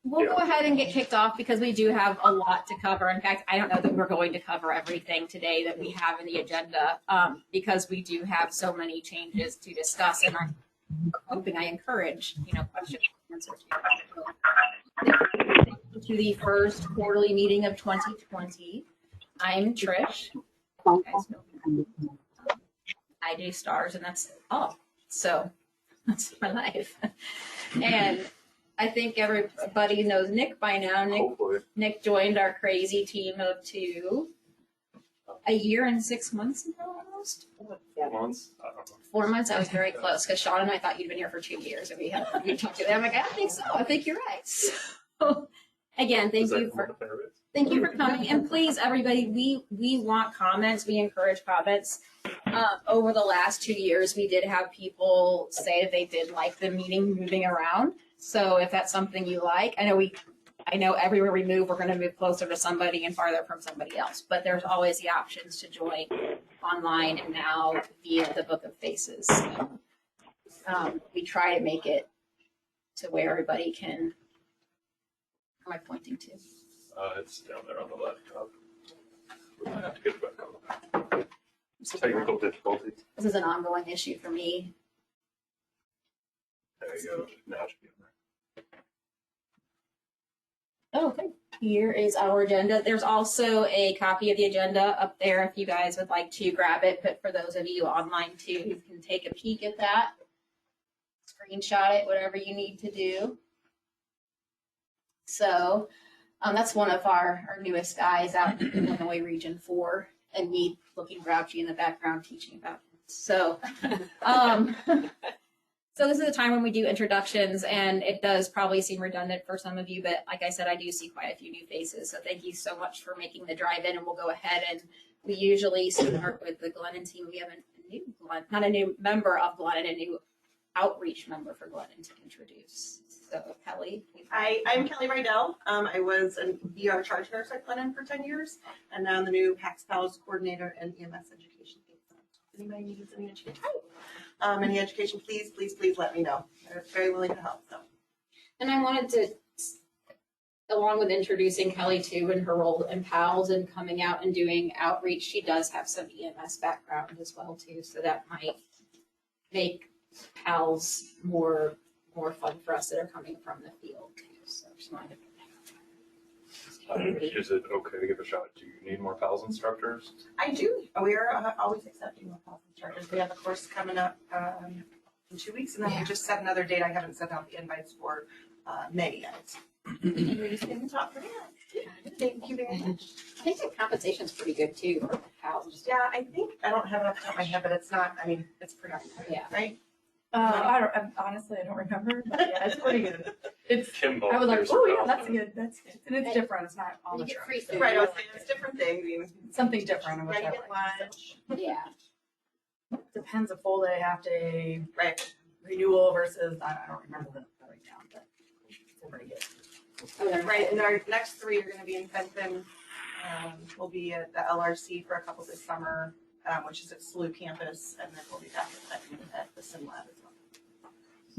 We'll go ahead and get kicked off because we do have a lot to cover. In fact, I don't know that we're going to cover everything today that we have in the agenda because we do have so many changes to discuss, and I'm hoping I encourage, questions and answers. To the first quarterly meeting of 2020. I'm Trish. You guys know me. I do stars, and that's all. So that's my life. And I think everybody knows Nick by now. Nick joined our crazy team of two a year and 6 months ago almost. 4 months? I don't know. 4 months. I was very close because Sean and I thought you'd been here for 2 years, and we talked to them. I'm like, I think so. I think you're right. So, again, thank you for coming. And please, everybody, we want comments. We encourage comments. Over the last 2 years, we did have people say that they did like the meeting moving around. So if that's something you like, I know everywhere we move, we're going to move closer to somebody and farther from somebody else. But there's always the options to join online and now via the Book of Faces. So, we try to make it to where everybody can. What am I pointing to? It's down there on the laptop. We might have to get it back on. Technical difficulties. This is an ongoing issue for me. There you go. Now it should be on there. Oh, okay. Here is our agenda. There's also a copy of the agenda up there if you guys would like to grab it. But for those of you online too, you can take a peek at that. Screenshot it, whatever you need to do. So that's one of our newest guys out in Illinois Region 4, and me looking grouchy in the background teaching about it. So, so this is a time when we do introductions, and it does probably seem redundant for some of you, but like I said, I do see quite a few new faces. So thank you so much for making the drive in, and we'll go ahead and we usually start with the Glennon team. We have a new Glennon, not a new member of Glennon, a new outreach member for Glennon to introduce. So Kelly. I'm Kelly Rydell. I was an ER charge nurse at Glennon for 10 years, and now I'm the new PACS PALS coordinator and EMS education. If anybody needs any education, any education, please let me know. I'm very willing to help. So. And I wanted to, along with introducing Kelly too in her role in PALS and coming out and doing outreach, she does have some EMS background as well too, so that might make PALS more fun for us that are coming from the field too. So just wanted to Is it okay to give a shot? Do you need more PALS instructors? I do. We are always accepting more PALS instructors. We have a course coming up in 2 weeks, and then we just set another date. I haven't sent out the invites for May yet. We're just going to talk for that. Thank you very much. I think the compensation's pretty good too for PALS. Yeah, I don't have it off the top of my head, but it's not, it's productive. Yeah. Right? Honestly, I don't remember, but yeah, it's pretty good. Kimball, I was like, there's oh a yeah, PALS that's one. good. That's good. And it's different. It's not all You the get time. free food. Right, I was saying it's different things. Something different. Yeah, you get lunch. Yeah. Depends a full day, half day, Right. renewal versus, I don't remember the breakdown, but it's pretty good. Right, and our next 3 are going to be in Fenton. We'll be at the LRC for a couple this summer, which is at SLU campus, and then we'll be back at Fenton at the Sim Lab as well.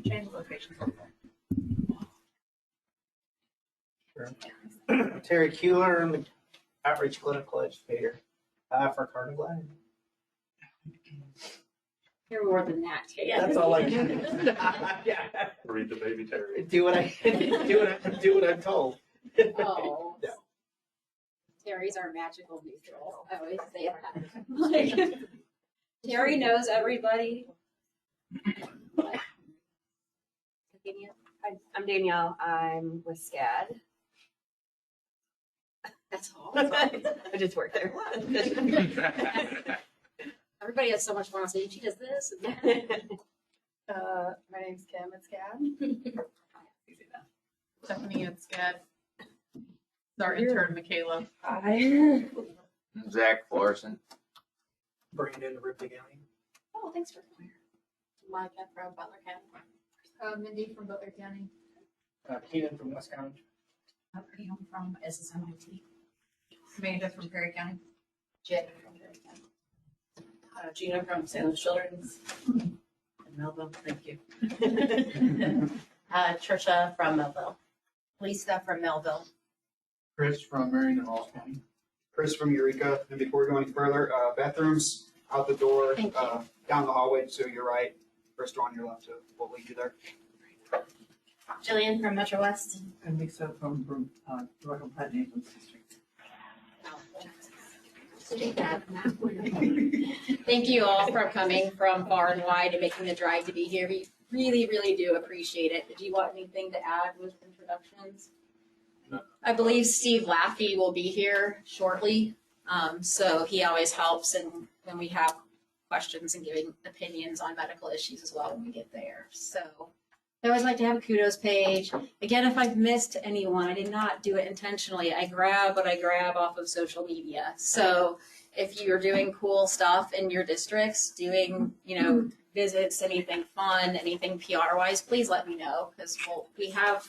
Change locations. Sure. Terry Kuehler, I'm the outreach clinical educator for Carnegie. You're more than that, Terry. That's all I can do. Yeah. Read the baby Terry. Do what I'm told. Oh. Yeah. Terry's our magical neutral. I always say that. Like, Terry knows everybody. I'm Danielle. I'm with SCAD. That's all. I just work there. Everybody has so much fun saying she does this and that. My name's Kim at SCAD. Stephanie at SCAD. Our intern, Michaela. Hi. Zach Florson. Brandon Ripley County. Oh, thanks for coming. Monica from Butler County. Mindy from Butler County. Keenan from West County. I'm from SSMIT. Amanda from Perry County. Jay from Perry County. Gina from Salem Children's. In Melville, thank you. Trisha from Melville. Lisa from Melville. Chris from Marion and Rolls County. Chris from Eureka. And before we go any further, bathrooms out the door, Thank you. down the hallway to your right, first door on your left, so we'll lead you there. Jillian from Metro West. And Lisa from Royal Platte Nathan's district. Thank you all for coming from far and wide and making the drive to be here. We really, really do appreciate it. Did you want anything to add with introductions? No. I believe Steve Laffey will be here shortly. So he always helps and when we have questions and giving opinions on medical issues as well when we get there. So I always like to have a kudos page. Again, if I've missed anyone, I did not do it intentionally. I grab what I grab off of social media. So if you're doing cool stuff in your districts, doing, visits, anything fun, anything PR wise, please let me know because we have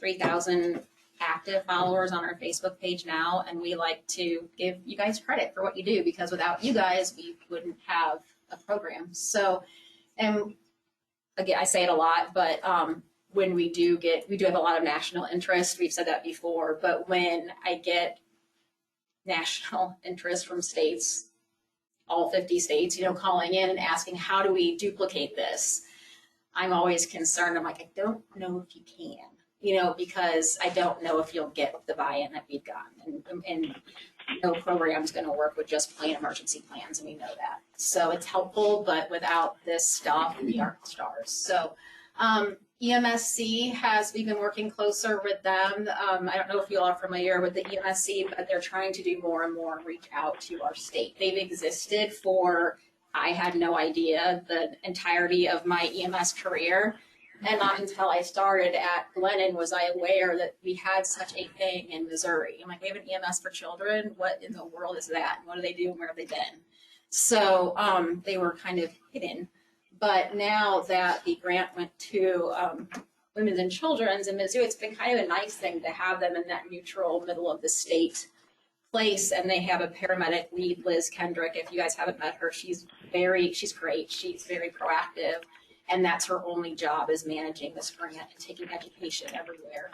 3,000 active followers on our Facebook page now, and we like to give you guys credit for what you do because without you guys, we wouldn't have a program. So, and again, I say it a lot, but when we do have a lot of national interest. We've said that before, but when I get national interest from states, all 50 states, calling in and asking, how do we duplicate this? I'm always concerned. I'm like, I don't know if you can. Because I don't know if you'll get the buy-in that we've gotten. And no program's going to work with just plain emergency plans, and we know that. So it's helpful, but without this stuff, we aren't stars. So EMSC we've been working closer with them. I don't know if you all are familiar with the EMSC, but they're trying to do more and more and reach out to our state. They've existed I had no idea, the entirety of my EMS career. And not until I started at Glennon was I aware that we had such a thing in Missouri. I'm like, we have an EMS for children. What in the world is that? What do they do and where have they been? So they were kind of hidden. But now that the grant went to Women's and Children's in Mizzou, it's been kind of a nice thing to have them in that neutral middle of the state place. And they have a paramedic lead, Liz Kendrick. If you guys haven't met her, she's great. She's very proactive. And that's her only job is managing this grant and taking education everywhere.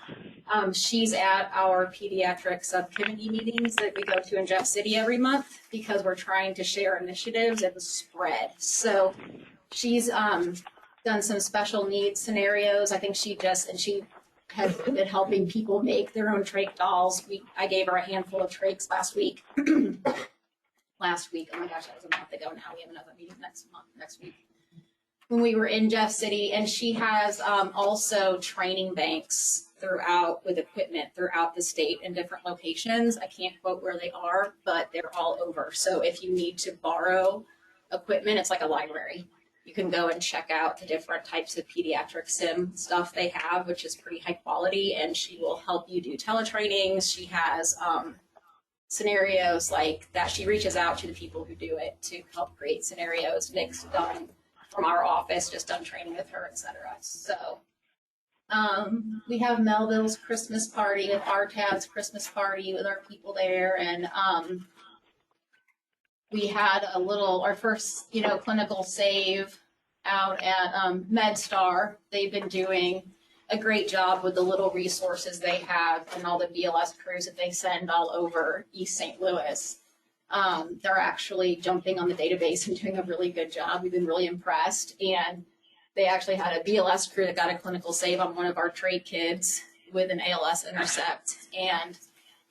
She's at our pediatric subcommittee meetings that we go to in Jeff City every month because we're trying to share initiatives and spread. So she's done some special needs scenarios. I think she has been helping people make their own trach dolls. I gave her a handful of trachs last week. Oh my gosh, that was a month ago now. We have another meeting next week. When we were in Jeff City, and she has also training banks with equipment throughout the state in different locations. I can't quote where they are, but they're all over. So if you need to borrow equipment, it's like a library. You can go and check out the different types of pediatric sim stuff they have, which is pretty high quality, and she will help you do teletrainings. She has scenarios like that. She reaches out to the people who do it to help create scenarios. Nick's done from our office, just done training with her, etc. So we have Melville's Christmas party with RTAD's Christmas party with our people there. And we had our first, clinical save out at MedStar. They've been doing a great job with the little resources they have and all the BLS crews that they send all over East St. Louis. They're actually jumping on the database and doing a really good job. We've been really impressed. And they actually had a BLS crew that got a clinical save on one of our trade kids with an ALS intercept. And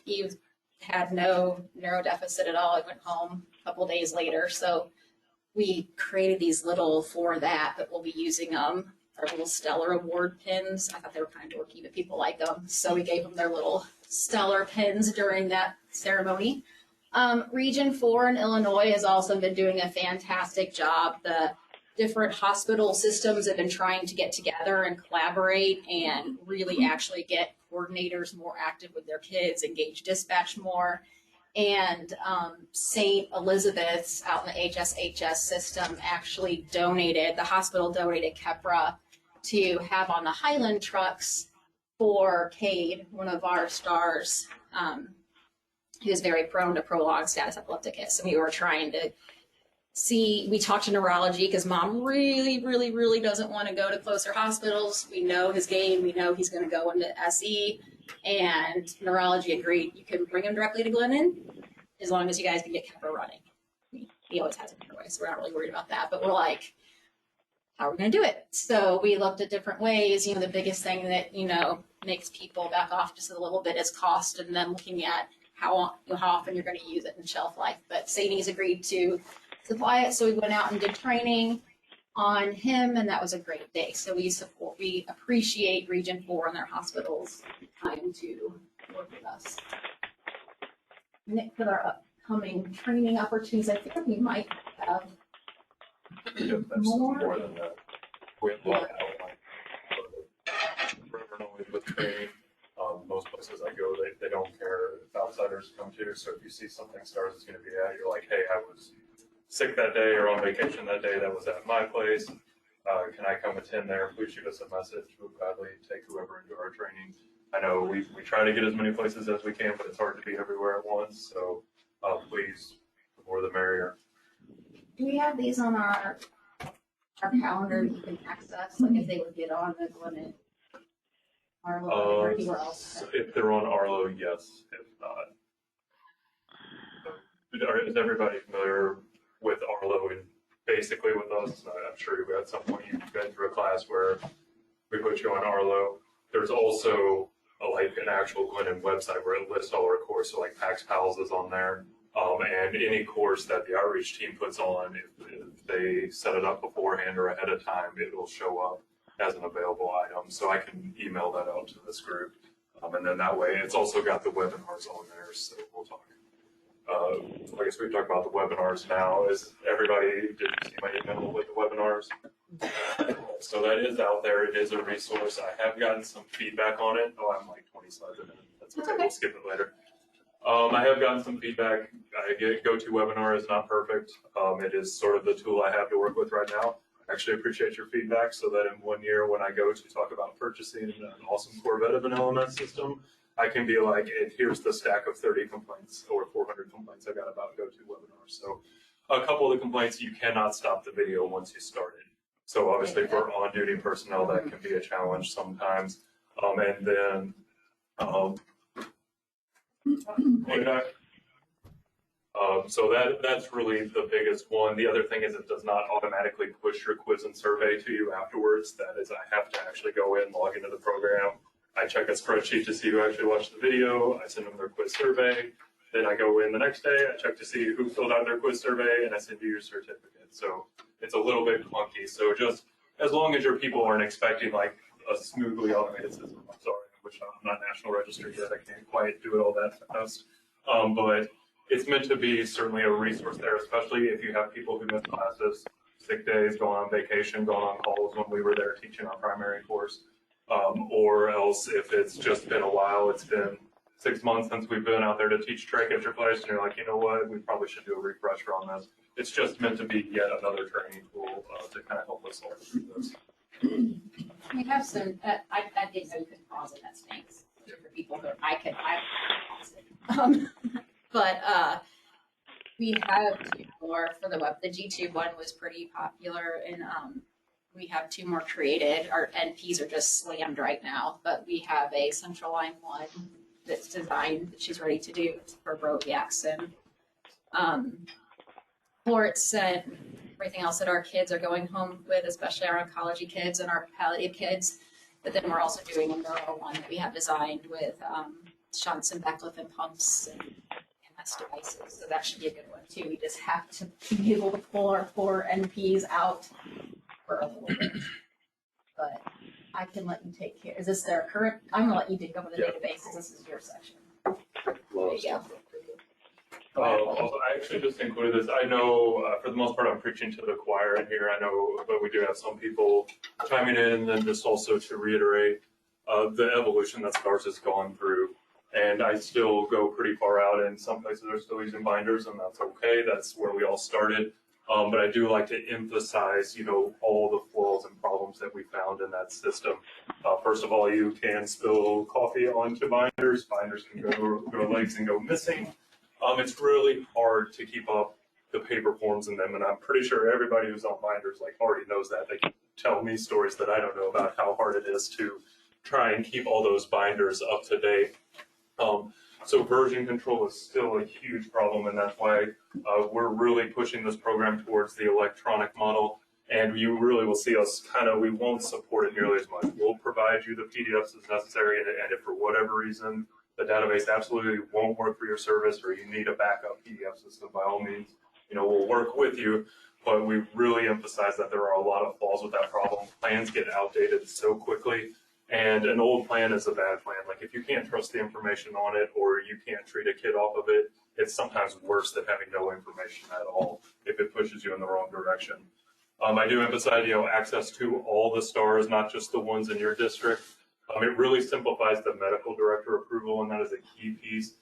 he had no neurodeficit at all. He went home a couple days later. So we created these little for that, but we'll be using our little Stellar Award pins. I thought they were kind of dorky, but people like them. So we gave them their little Stellar pins during that ceremony. Region 4 in Illinois has also been doing a fantastic job. The different hospital systems have been trying to get together and collaborate and really actually get coordinators more active with their kids, engage dispatch more. And St. Elizabeth's out in the HSHS system actually the hospital donated Keppra to have on the Highland trucks for Cade, one of our stars, who's very prone to prolonged status epilepticus. And we were trying to we talked to neurology because mom really doesn't want to go to closer hospitals. We know his game. We know he's going to go into SE, and neurology agreed. You can bring him directly to Glennon as long as you guys can get Kepper running. He always has it anyway, so we're not really worried about that. But we're like, how are we going to do it? So we looked at different ways. The biggest thing that, makes people back off just a little bit is cost, and then looking at how often you're going to use it and shelf life. But Sadie's agreed to supply it, so we went out and did training on him, and that was a great day. So we appreciate Region 4 and their hospitals time to work with us. Nick, for our upcoming training opportunities, I think we might have Yep, that's more. more than that. We have a lot of outline. Forever knowing with training, most places I go, they don't care if outsiders come to. So if you see something Stars is going to be at, you're like, hey, I was sick that day or on vacation that day. That was at my place. Can I come attend there? Please shoot us a message. We'll gladly take whoever into our training. I know we try to get as many places as we can, but it's hard to be everywhere at once. So please, the more the merrier. Do we have these on our calendar that you can access? Like if they would get on the Glennon Arlo or anywhere else? If they're on Arlo, yes. If not, is everybody familiar with Arlo and basically with us? I'm sure at some point you've been through a class where we put you on Arlo. There's also like an actual Glennon website where it lists all our courses. So like PAX Pals is on there. And any course that the outreach team puts on, if they set it up beforehand or ahead of time, it will show up as an available item. So I can email that out to this group. And then that way, it's also got the webinars on there. So we'll talk. I guess we talk about the webinars now. Is everybody, did you see my email with the webinars? So that is out there. It is a resource. I have gotten some feedback on it. Oh, I'm like 20 slides in it. That's okay. We'll skip it later. I have gotten some feedback. GoToWebinar is not perfect. It is sort of the tool I have to work with right now. I actually appreciate your feedback so that in 1 year when I go to talk about purchasing an awesome Corvette of an LMS system, I can be like, here's the stack of 30 complaints or 400 complaints I got about GoToWebinar. So a couple of the complaints, you cannot stop the video once you start it. So obviously for on-duty personnel, that can be a challenge sometimes. And then so that's really the biggest one. The other thing is it does not automatically push your quiz and survey to you afterwards. That is, I have to actually go in, log into the program. I check a spreadsheet to see who actually watched the video. I send them their quiz survey. Then I go in the next day, I check to see who filled out their quiz survey, and I send you your certificate. So it's a little bit clunky. So just as long as your people aren't expecting like a smoothly automated system, I'm sorry, which I'm not National Register yet. I can't quite do it all that fast. But it's meant to be certainly a resource there, especially if you have people who miss classes, sick days, going on vacation, going on calls when we were there teaching our primary course. Or else if it's just been a while, it's been 6 months since we've been out there to teach trach at your place, and you're like, you know what, we probably should do a refresher on this. It's just meant to be yet another training tool to kind of help us all through this. We have some, I didn't know you could pause it, that stinks. For people who, I pause it. But we have 2 more for the web. The G2 one was pretty popular, and we have 2 more created. Our NPs are just slammed right now, but we have a central line one that's designed that she's ready to do for Bro Jackson. Ports and everything else that our kids are going home with, especially our oncology kids and our palliative kids. But then we're also doing a neuro one that we have designed with shunts and backlift and pumps and MS devices. So that should be a good one too. We just have to be able to pull our 4 NPs out for a little bit. But I can let you take care. Is this their current? I'm gonna let you dig over the databases. This is your section. There you go. I actually just included this. I know for the most part I'm preaching to the choir in here. I know, but we do have some people chiming in, and then just also to reiterate the evolution that STARS has gone through. And I still go pretty far out, and some places are still using binders, and that's okay. That's where we all started. But I do like to emphasize, all the flaws and problems that we found in that system. First of all, you can spill coffee onto binders. Binders can go legs and go missing. It's really hard to keep up the paper forms in them. And I'm pretty sure everybody who's on binders like already knows that. They can tell me stories that I don't know about how hard it is to try and keep all those binders up to date. So version control is still a huge problem, and that's why we're really pushing this program towards the electronic model. And you really will see us we won't support it nearly as much. We'll provide you the PDFs as necessary, and if for whatever reason the database absolutely won't work for your service or you need a backup PDF system, by all means, we'll work with you. But we really emphasize that there are a lot of flaws with that problem. Plans get outdated so quickly, and an old plan is a bad plan. Like if you can't trust the information on it or you can't treat a kid off of it, it's sometimes worse than having no information at all if it pushes you in the wrong direction. I do emphasize, access to all the stars, not just the ones in your district. It really simplifies the medical director approval, and that is a key piece.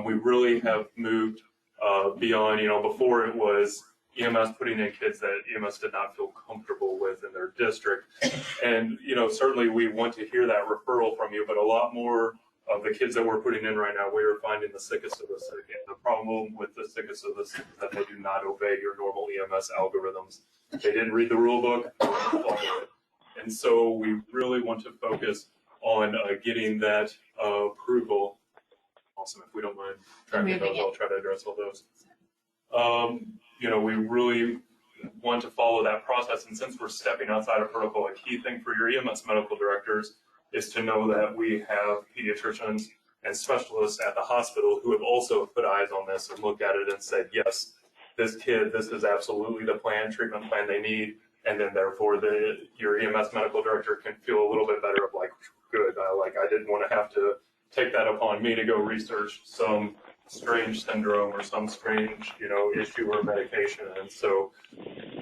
We really have moved beyond, before it was EMS putting in kids that EMS did not feel comfortable with in their district. And, certainly we want to hear that referral from you, but a lot more of the kids that we're putting in right now, we are finding the sickest of the sick. And the problem with the sickest of the sick is that they do not obey your normal EMS algorithms. They didn't read the rule book, and so we really want to focus on getting that approval. Awesome, if we don't mind tracking those, I'll try to address all those. We really want to follow that process, and since we're stepping outside of protocol, a key thing for your EMS medical directors is to know that we have pediatricians and specialists at the hospital who have also put eyes on this and looked at it and said, yes, this is absolutely the treatment plan they need, and then therefore your EMS medical director can feel a little bit better of like, good, I didn't want to have to take that upon me to go research some strange syndrome or some strange, issue or medication. And so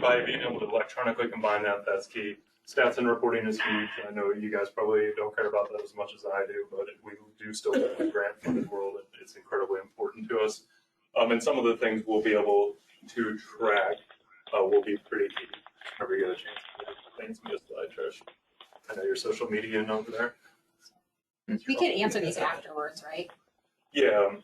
by being able to electronically combine that, that's key. Stats and reporting is huge. I know you guys probably don't care about that as much as I do, but we do still live in a grant-funded world, and it's incredibly important to us. And some of the things we'll be able to track will be pretty key whenever you get a chance. Thanks, Miss Trish. I know your social media and over there. We can answer these afterwards, right? Yeah.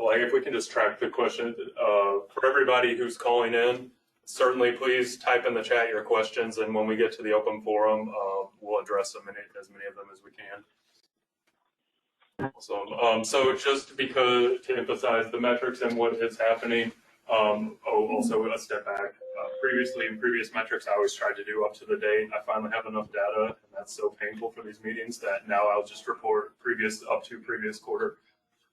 Like if we can just track the question for everybody who's calling in, certainly please type in the chat your questions, and when we get to the open forum, we'll address as many of them as we can. Awesome. So just to emphasize the metrics and what is happening, also a step back. Previously, in previous metrics, I always tried to do up to the date. I finally have enough data, and that's so painful for these meetings that now I'll just report up to previous quarter.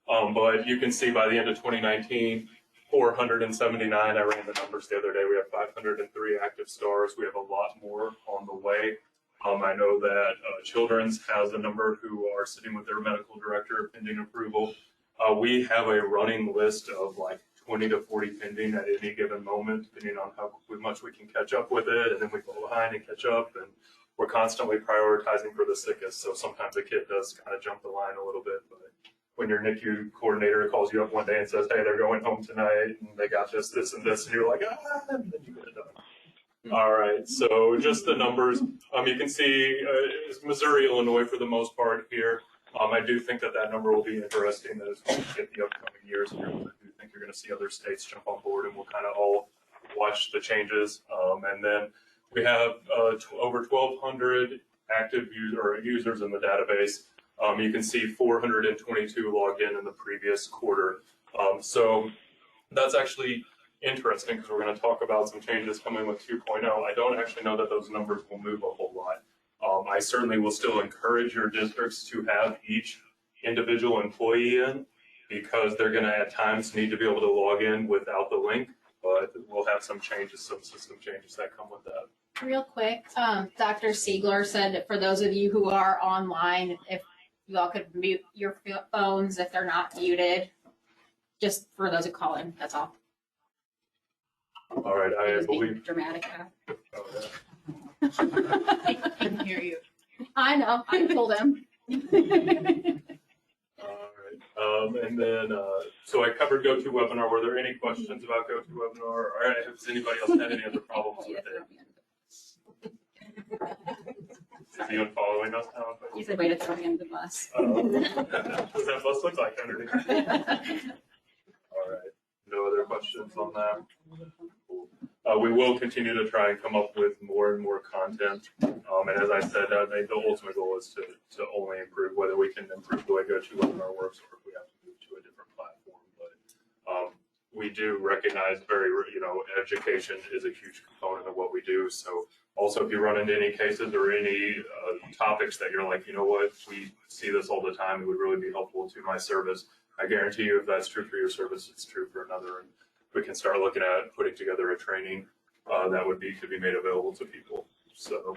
But you can see by the end of 2019, 479, I ran the numbers the other day. We have 503 active stars. We have a lot more on the way. I know that Children's has a number who are sitting with their medical director pending approval. We have a running list of like 20 to 40 pending at any given moment, depending on how much we can catch up with it, and then we fall behind and catch up, and we're constantly prioritizing for the sickest. So sometimes a kid does kind of jump the line a little bit, but when your NICU coordinator calls you up one day and says, hey, they're going home tonight, and they got this, and this, and you're like, and then you get it done. All right, so just the numbers. You can see Missouri, Illinois for the most part here. I do think that number will be interesting as we get the upcoming years here. I do think you're going to see other states jump on board, and we'll kind of all watch the changes. And then we have over 1,200 active users in the database. You can see 422 logged in the previous quarter. So that's actually interesting because we're going to talk about some changes coming with 2.0. I don't actually know that those numbers will move a whole lot. I certainly will still encourage your districts to have each individual employee in because they're going to at times need to be able to log in without the link, but we'll have some changes, some system changes that come with that. Real quick, Dr. Siegler said for those of you who are online, if you all could mute your phones if they're not muted, just for those who call in, that's all. All right, I believe. Dramatic. Oh, yeah. I can hear you. I know, I told him. All right, and then, so I covered GoToWebinar. Were there any questions about GoToWebinar? Or has anybody else had any other problems with it? Is he unfollowing us now? He's a way to throw me under the bus. What does that bus look like underneath? All right. No other questions on that? We will continue to try and come up with more and more content. And as I said, the ultimate goal is to only improve, whether we can improve the way GoTo webinar works or if we have to move to a different platform. But we do recognize education is a huge component of what we do. So also if you run into any cases or any topics that you're like, you know what, we see this all the time, it would really be helpful to my service. I guarantee you if that's true for your service, it's true for another. And we can start looking at putting together a training that could be made available to people. So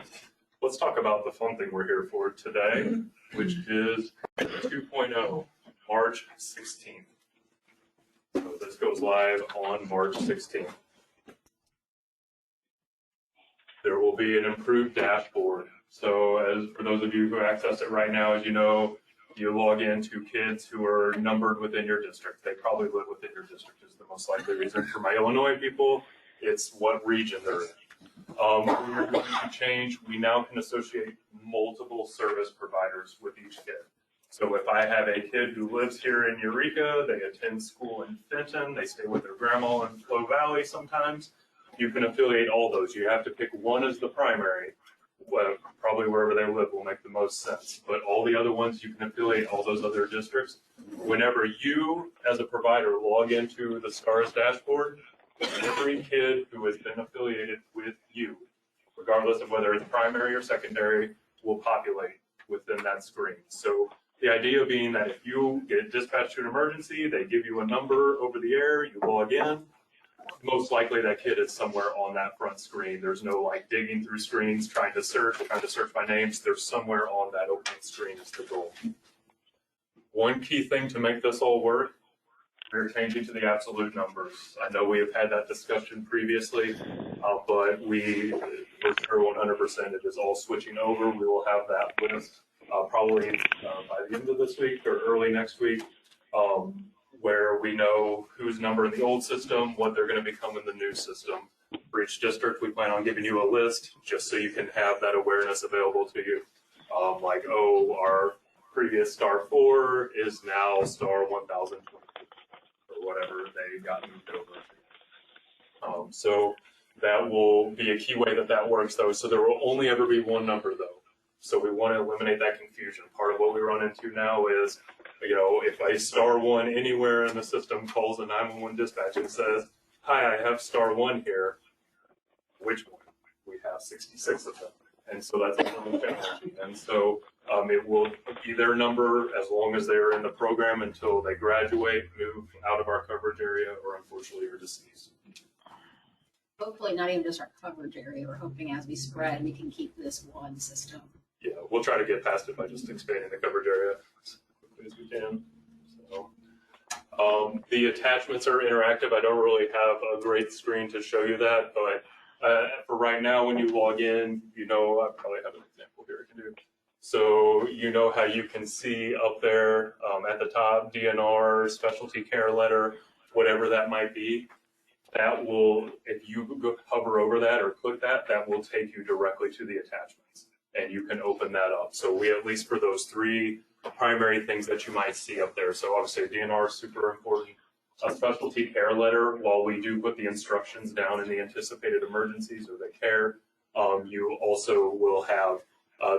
let's talk about the fun thing we're here for today, which is 2.0, March 16th. So this goes live on March 16th. There will be an improved dashboard. So as for those of you who access it right now, as you know, you log into kids who are numbered within your district. They probably live within your district is the most likely reason. For my Illinois people, it's what region they're in. We're going to change. We now can associate multiple service providers with each kid. So if I have a kid who lives here in Eureka, they attend school in Fenton, they stay with their grandma in Flo Valley sometimes, you can affiliate all those. You have to pick one as the primary. Well, probably wherever they live will make the most sense. But all the other ones, you can affiliate all those other districts. Whenever you, as a provider, log into the STARS dashboard, every kid who has been affiliated with you, regardless of whether it's primary or secondary, will populate within that screen. So the idea being that if you get dispatched to an emergency, they give you a number over the air, you log in, most likely that kid is somewhere on that front screen. There's no like digging through screens, trying to search by names. There's somewhere on that opening screen is the goal. One key thing to make this all work, we're changing to the absolute numbers. I know we have had that discussion previously, but we're sure 100% it is all switching over. We will have that list probably by the end of this week or early next week. Where we know who's numbered in the old system, what they're going to become in the new system. For each district, we plan on giving you a list just so you can have that awareness available to you. Our previous star 4 is now star 1020 or whatever they got moved over. So that will be a key way that works though. So there will only ever be one number though. So we want to eliminate that confusion. Part of what we run into now is, if a star 1 anywhere in the system calls a 911 dispatch and says, hi, I have star 1 here, which one? We have 66 of them. And so that's a little challenging. And so it will be their number as long as they're in the program until they graduate, move out of our coverage area, or unfortunately are deceased. Hopefully not even just our coverage area. We're hoping as we spread, we can keep this one system. Yeah, we'll try to get past it by just expanding the coverage area as quickly as we can. So, the attachments are interactive. I don't really have a great screen to show you that, but for right now, when you log in, I probably have an example here I can do. So you know how you can see up there at the top, DNR, specialty care letter, whatever that might be. That will, if you hover over that or click that, that will take you directly to the attachments. And you can open that up. So we, at least for those 3 primary things that you might see up there. So obviously DNR is super important. A specialty care letter, while we do put the instructions down in the anticipated emergencies or the care, you also will have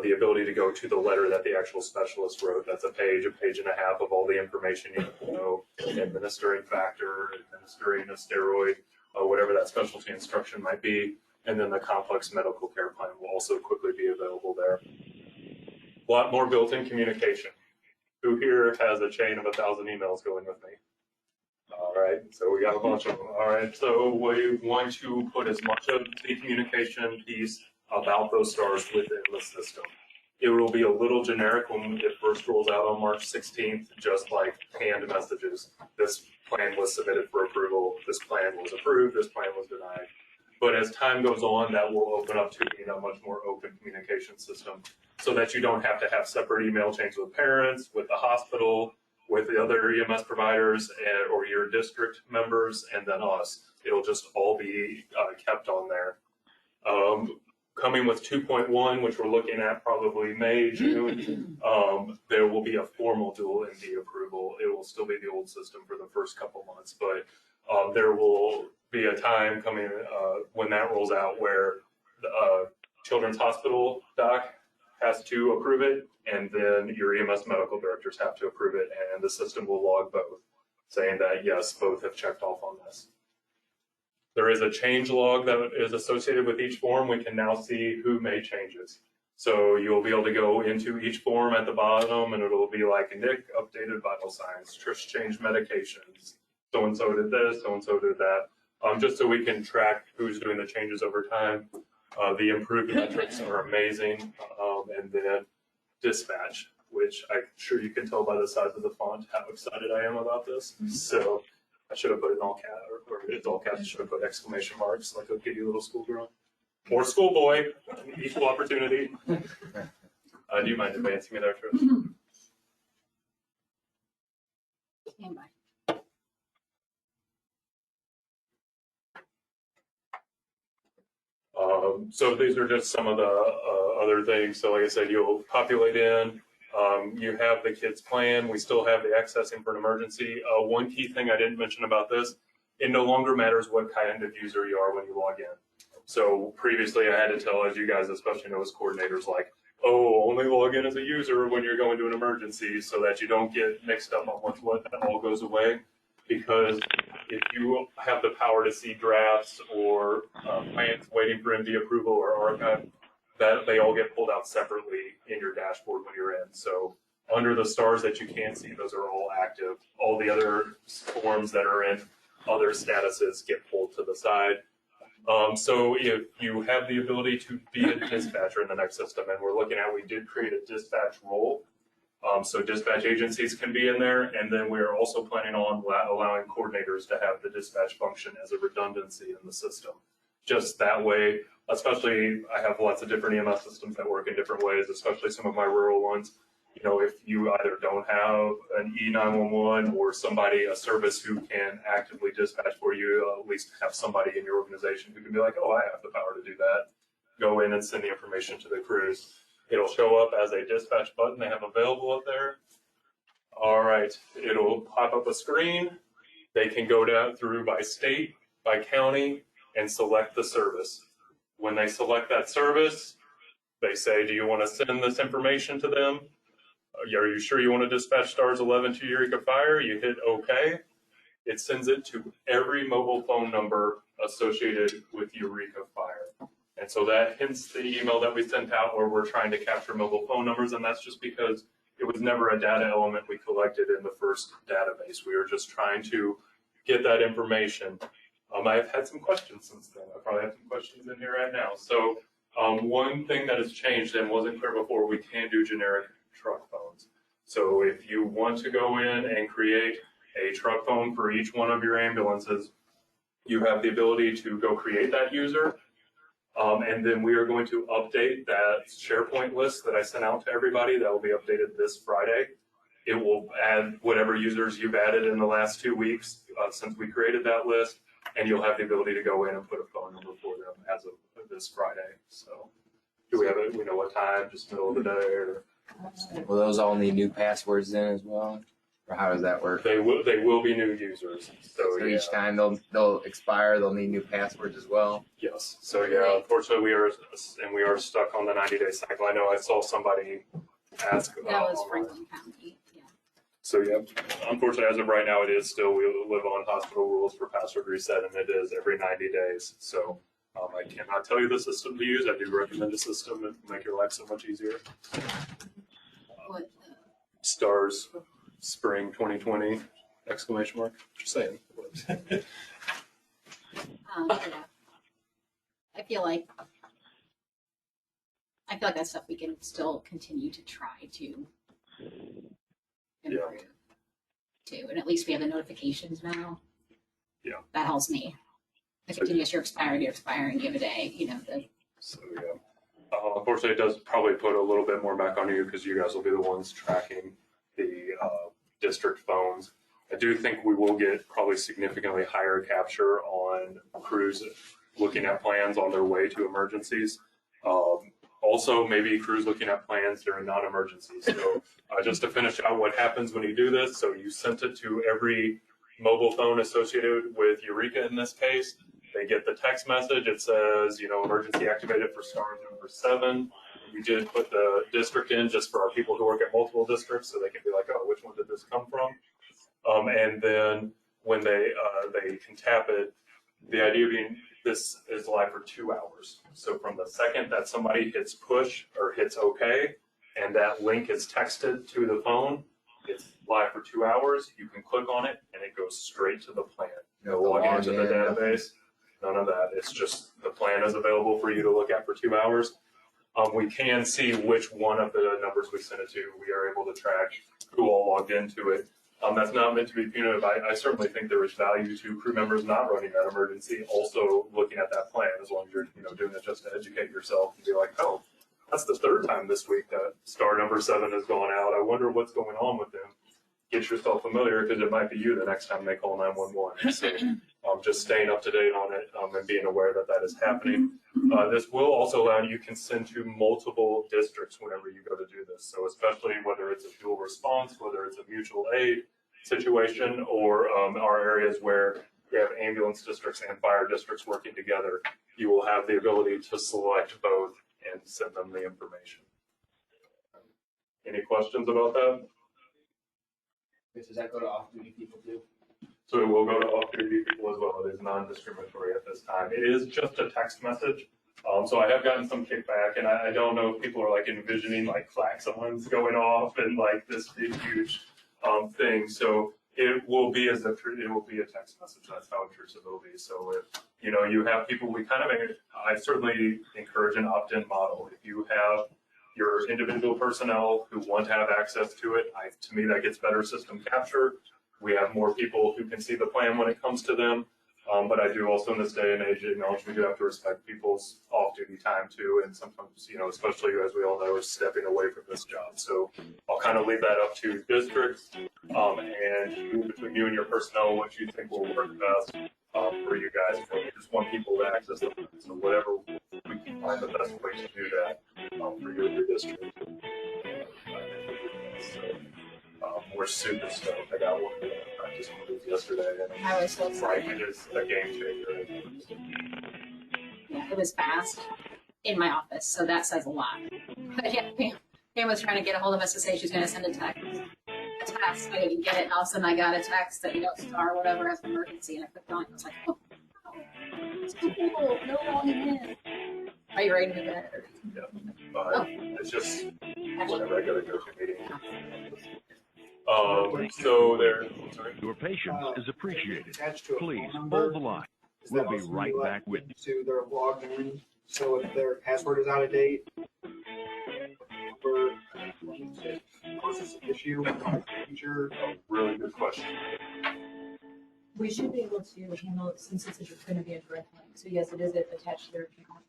the ability to go to the letter that the actual specialist wrote. That's a page and a half of all the information you need to know, administering factor, administering a steroid, whatever that specialty instruction might be. And then the complex medical care plan will also quickly be available there. A lot more built-in communication. Who here has a chain of 1,000 emails going with me? All right, so we got a bunch of them. All right, so we want to put as much of the communication piece about those stars within the system. It will be a little generic when it first rolls out on March 16th, just like canned messages. This plan was submitted for approval. This plan was approved. This plan was denied. But as time goes on, that will open up to being a much more open communication system so that you don't have to have separate email chains with parents, with the hospital, with the other EMS providers, or your district members, and then us. It'll just all be kept on there. Coming with 2.1, which we're looking at probably May, June, there will be a formal dual ND approval. It will still be the old system for the first couple months, but There will be a time coming when that rolls out where the Children's Hospital doc has to approve it, and then your EMS medical directors have to approve it, and the system will log both, saying that yes, both have checked off on this. There is a change log that is associated with each form. We can now see who made changes. So you'll be able to go into each form at the bottom, and it'll be like, Nick updated vital signs, Trish changed medications, so-and-so did this, so-and-so did that, just so we can track who's doing the changes over time. The improved metrics are amazing. And then dispatch, which I'm sure you can tell by the size of the font how excited I am about this. So I should have put it in all caps, or it's all caps, I should have put exclamation marks like a giddy little schoolgirl. Or schoolboy, equal opportunity. Do you mind advancing me there, Trish? Stand by. So these are just some of the other things. So like I said, you'll populate in, you have the kids plan. We still have the accessing for an emergency. One key thing I didn't mention about this, it no longer matters what kind of user you are when you log in. So previously I had to tell, as you guys especially know as coordinators, like, oh, only log in as a user when you're going to an emergency so that you don't get mixed up on what's what. That all goes away. Because if you have the power to see drafts or plans waiting for MD approval or archive, that they all get pulled out separately in your dashboard when you're in. So under the stars that you can't see, those are all active. All the other forms that are in other statuses get pulled to the side. So if you have the ability to be a dispatcher in the next system, and we're looking at, we did create a dispatch role. So dispatch agencies can be in there, and then we're also planning on allowing coordinators to have the dispatch function as a redundancy in the system. Just that way, especially I have lots of different EMS systems that work in different ways, especially some of my rural ones. You know, if you either don't have an E911 or somebody, a service who can actively dispatch for you, at least have somebody in your organization who can be like, oh, I have the power to do that. Go in and send the information to the crews. It'll show up as a dispatch button they have available up there. All right, it'll pop up a screen. They can go down through by state, by county, and select the service. When they select that service, they say, do you want to send this information to them? Are you sure you want to dispatch stars 11 to Eureka Fire? You hit OK. It sends it to every mobile phone number associated with Eureka Fire. And so that hence the email that we sent out where we're trying to capture mobile phone numbers. And that's just because it was never a data element we collected in the first database. We were just trying to get that information. I've had some questions since then. I probably have some questions in here right now. So one thing that has changed and wasn't clear before, we can do generic truck phones. So if you want to go in and create a truck phone for each one of your ambulances, you have the ability to go create that user. And then we are going to update that SharePoint list that I sent out to everybody. That will be updated this Friday. It will add whatever users you've added in the last 2 weeks since we created that list, and you'll have the ability to go in and put a phone number for them as of this Friday. So do we have it? We know what time, just middle of the day? Or? Will those all need new passwords then as well? Or how does that work? They will be new users. So yeah. Each time they'll expire, they'll need new passwords as well. Yes. So yeah, unfortunately we are stuck on the 90-day cycle. I know I saw somebody ask. That was Franklin County. Yeah. So yeah, unfortunately as of right now it is still, we live on hospital rules for password reset, and it is every 90 days. So I cannot tell you the system to use. I do recommend a system and make your life so much easier. What, Stars. Spring 2020 exclamation mark. Just saying. yeah. I feel like that's stuff we can still continue to try to improve too. And at least we have the notifications now. Yeah. That helps me. The continuous, you're expiring, give a day, you know. So yeah. Unfortunately, it does probably put a little bit more back on you because you guys will be the ones tracking the district phones. I do think we will get probably significantly higher capture on crews looking at plans on their way to emergencies. Also, maybe crews looking at plans during non-emergencies. So just to finish out what happens when you do this, so you sent it to every mobile phone associated with Eureka in this case. They get the text message. It says, emergency activated for star number 7. We did put the district in just for our people who work at multiple districts, so they can be like, oh, which one did this come from? And then when they can tap it, the idea being this is live for 2 hours. So from the second that somebody hits push or hits OK, and that link is texted to the phone, it's live for 2 hours. You can click on it, and it goes straight to the plan. No logging into the database, none of that. It's just the plan is available for you to look at for 2 hours. We can see which one of the numbers we sent it to. We are able to track who all logged into it. That's not meant to be punitive. I certainly think there is value to crew members not running that emergency, also looking at that plan, as long as you're doing it just to educate yourself and be like, oh, that's the 3rd time this week that star number 7 has gone out. I wonder what's going on with them. Get yourself familiar, because it might be you the next time they call 911. So just staying up to date on it and being aware that that is happening. This will also allow you can send to multiple districts whenever you go to do this. So especially whether it's a dual response, whether it's a mutual aid situation, or our areas where we have ambulance districts and fire districts working together, you will have the ability to select both and send them the information. Any questions about that? Does that go to off-duty people too? So it will go to off-duty people as well. It is non-discriminatory at this time. It is just a text message. So I have gotten some kickback, and I don't know if people are like envisioning like klaxons going off and like this big huge thing. So it will be it will be a text message. That's how intrusive it will be. So if you have people, I certainly encourage an opt-in model. If you have your individual personnel who want to have access to it, to me that gets better system capture. We have more people who can see the plan when it comes to them. But I do also in this day and age acknowledge we do have to respect people's off-duty time too. And sometimes, especially as we all know, is stepping away from this job. So I'll kind of leave that up to districts and between you and your personnel, what you think will work best for you guys. We just want people to access them. So whatever we can find the best way to do that for you and your district. We're super stoked. I got one of the practice moves yesterday, and I was so excited. it is a game changer. Yeah, it was fast in my office, so that says a lot. But yeah, Pam was trying to get a hold of us to say she's going to send a text. I didn't get it, and all of a sudden I got a text that, star whatever as an emergency, and I clicked on it. I was like, oh, it's cool. No logging in. Are you ready to do that? Yeah, but it's just whenever I go to coaching meeting. So Your patience is appreciated. Attached to a Please phone number. hold the line. Is We'll that be also right you back with you. to their logged in, so if their password is out of date, number causes an issue, feature. really good question. We should be able to handle it since it's going to be a direct link. So yes, it is attached to their account.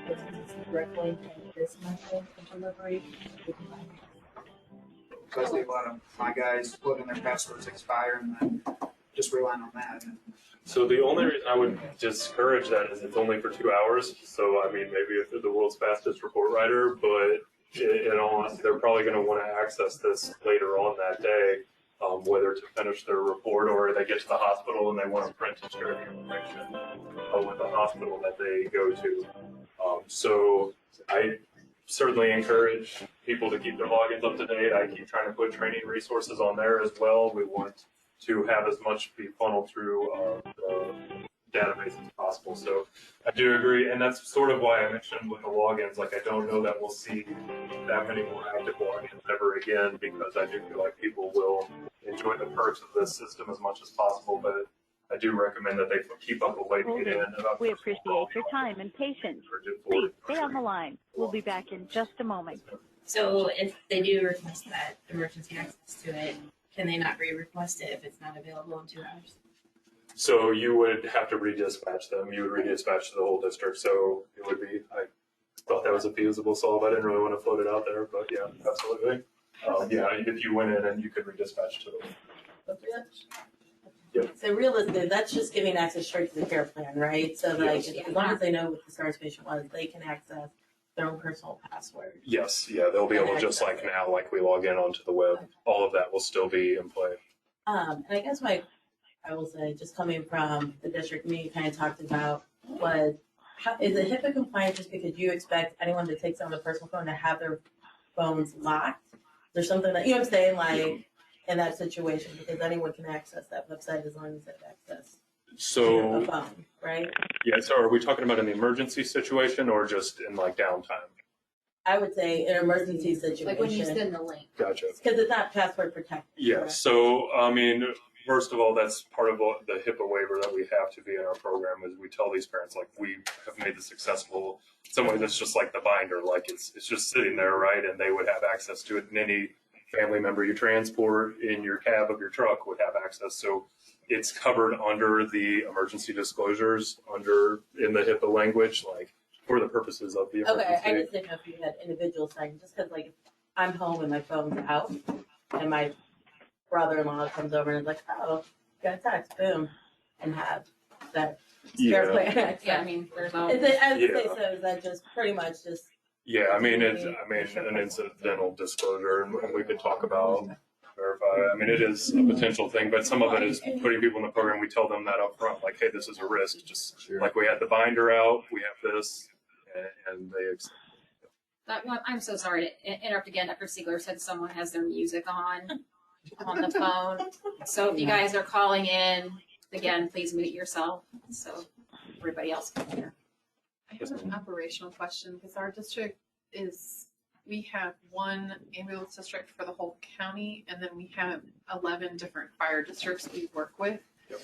But since it's a direct link and this method of delivery, we can find it. So I see a lot of my guys letting their passwords expire and then just relying on that. So the only reason I would discourage that is it's only for 2 hours. So I mean, maybe if they're the world's fastest report writer, but in all honesty, they're probably going to want to access this later on that day, whether to finish their report or they get to the hospital and they want to print and share the information with the hospital that they go to. So I certainly encourage people to keep their logins up to date. I keep trying to put training resources on there as well. We want to have as much be funneled through the database as possible. So I do agree, and that's sort of why I mentioned with the logins, like I don't know that we'll see that many more active logins ever again, because I do feel like people will enjoy the perks of this system as much as possible, but I do recommend that they keep up a way to get in. We appreciate your time and patience. Please stay on the line. We'll be back in just a moment. So if they do request that emergency access to it, can they not re-request it if it's not available in 2 hours? So you would have to redispatch them. You would redispatch to the whole district. So it would be, I thought that was a feasible solve. I didn't really want to float it out there, but yeah, absolutely. Yeah, if you went in and you could redispatch to them. Yep. So realistically, that's just giving access straight to the care plan, right? So like, as long as they know what the SARS patient was, they can access their own personal password. Yes, yeah, they'll be able, just like now, like we log in onto the web, all of that will still be in play. And I guess my I will say, just coming from the district, me kind of talked about was, is it HIPAA compliant just because you expect anyone to take someone's personal phone to have their phones locked? There's something that, you know what I'm saying, like, in that situation, because anyone can access that website as long as they have access to a So, phone, right? yeah, so are we talking about an emergency situation or just in like downtime? I would say an emergency situation. Like when you send the link. Gotcha. Because it's not password protected. Yeah, correct? so, I mean, first of all, that's part of the HIPAA waiver that we have to be in our program is we tell these parents, like, we have made this accessible. In some ways, it's just like the binder, like it's just sitting there, right? And they would have access to it, and any family member you transport in your cab of your truck would have access. So it's covered under the emergency disclosures in the HIPAA language, like for the purposes of the emergency. Okay, I just didn't know if you had individual signs, just because like if I'm home and my phone's out and my brother-in-law comes over and is like, oh, got a text, boom, and have that Yeah. spare plan access. Yeah, I mean, there's no. Is it, I would Yeah. say so, is that just pretty much just, Yeah, I mean, an incidental disclosure, and we could talk about verify. I mean, it is a potential thing, but some of it is putting people in the program. We tell them that up front, like, hey, this is a risk. Just like we had the binder out, we have this, and they accept. That one, I'm so sorry to interrupt again. Dr. Siegler said someone has their music on the phone. So if you guys are calling in, again, please mute yourself so everybody else can hear. I have an operational question because our district we have one ambulance district for the whole county, and then we have 11 different fire districts we work with. Yep.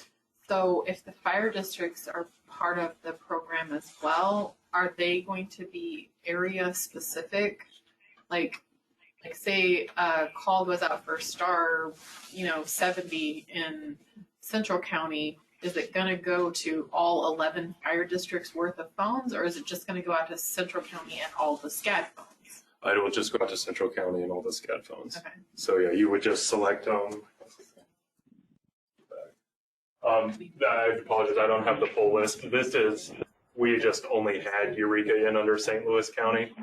So if the fire districts are part of the program as well, are they going to be area specific? Like say a call goes out for star, 70 in Central County. Is it going to go to all 11 fire districts worth of phones, or is it just going to go out to Central County and all the SCAD phones? It will just go out to Central County and all the SCAD phones. Okay. So yeah, you would just select them. I apologize, I don't have the full list. We just only had Eureka in under St. Louis County.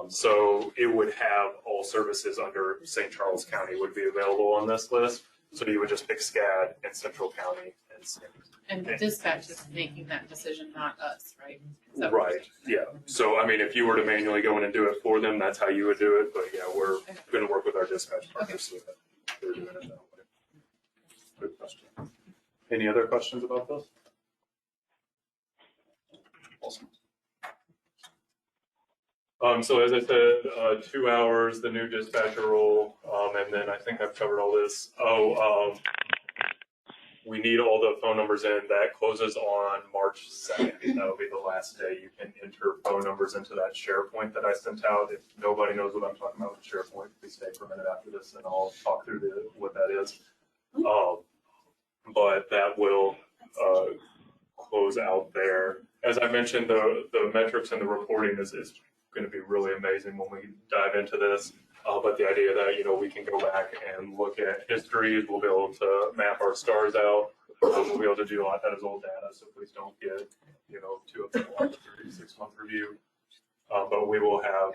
So it would have all services under St. Charles County would be available on this list. So you would just pick SCAD and Central County and SNP. And dispatch is making that decision, not us, right? Right, yeah. So, I mean, if you were to manually go in and do it for them, that's how you would do it. But yeah, we're going to work with our dispatch partners so that they're doing it that way. Good question. Any other questions about this? Awesome. So as I said, 2 hours, the new dispatcher role, and then I think I've covered all this. We need all the phone numbers in. That closes on March 2nd. That'll be the last day you can enter phone numbers into that SharePoint that I sent out. If nobody knows what I'm talking about with SharePoint, please stay for a minute after this and I'll talk through what that is. But that will close out there. As I mentioned, the metrics and the reporting is going to be really amazing when we dive into this. But the idea that, we can go back and look at histories, we'll be able to map our stars out, we'll be able to do a lot. That is old data, so please don't get, too upset about the 36-month review. But we will have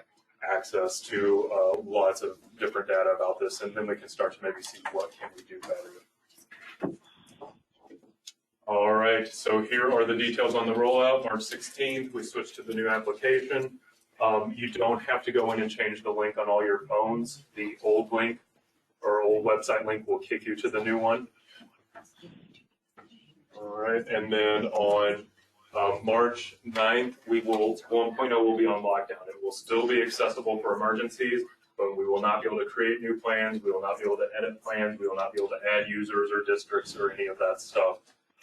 access to lots of different data about this, and then we can start to maybe see what can we do better. All right, so here are the details on the rollout. March 16th, we switched to the new application. You don't have to go in and change the link on all your phones. The old link or old website link will kick you to the new one. All right, and then on March 9th, 1.0 will be on lockdown. It will still be accessible for emergencies, but we will not be able to create new plans. We will not be able to edit plans. We will not be able to add users or districts or any of that stuff.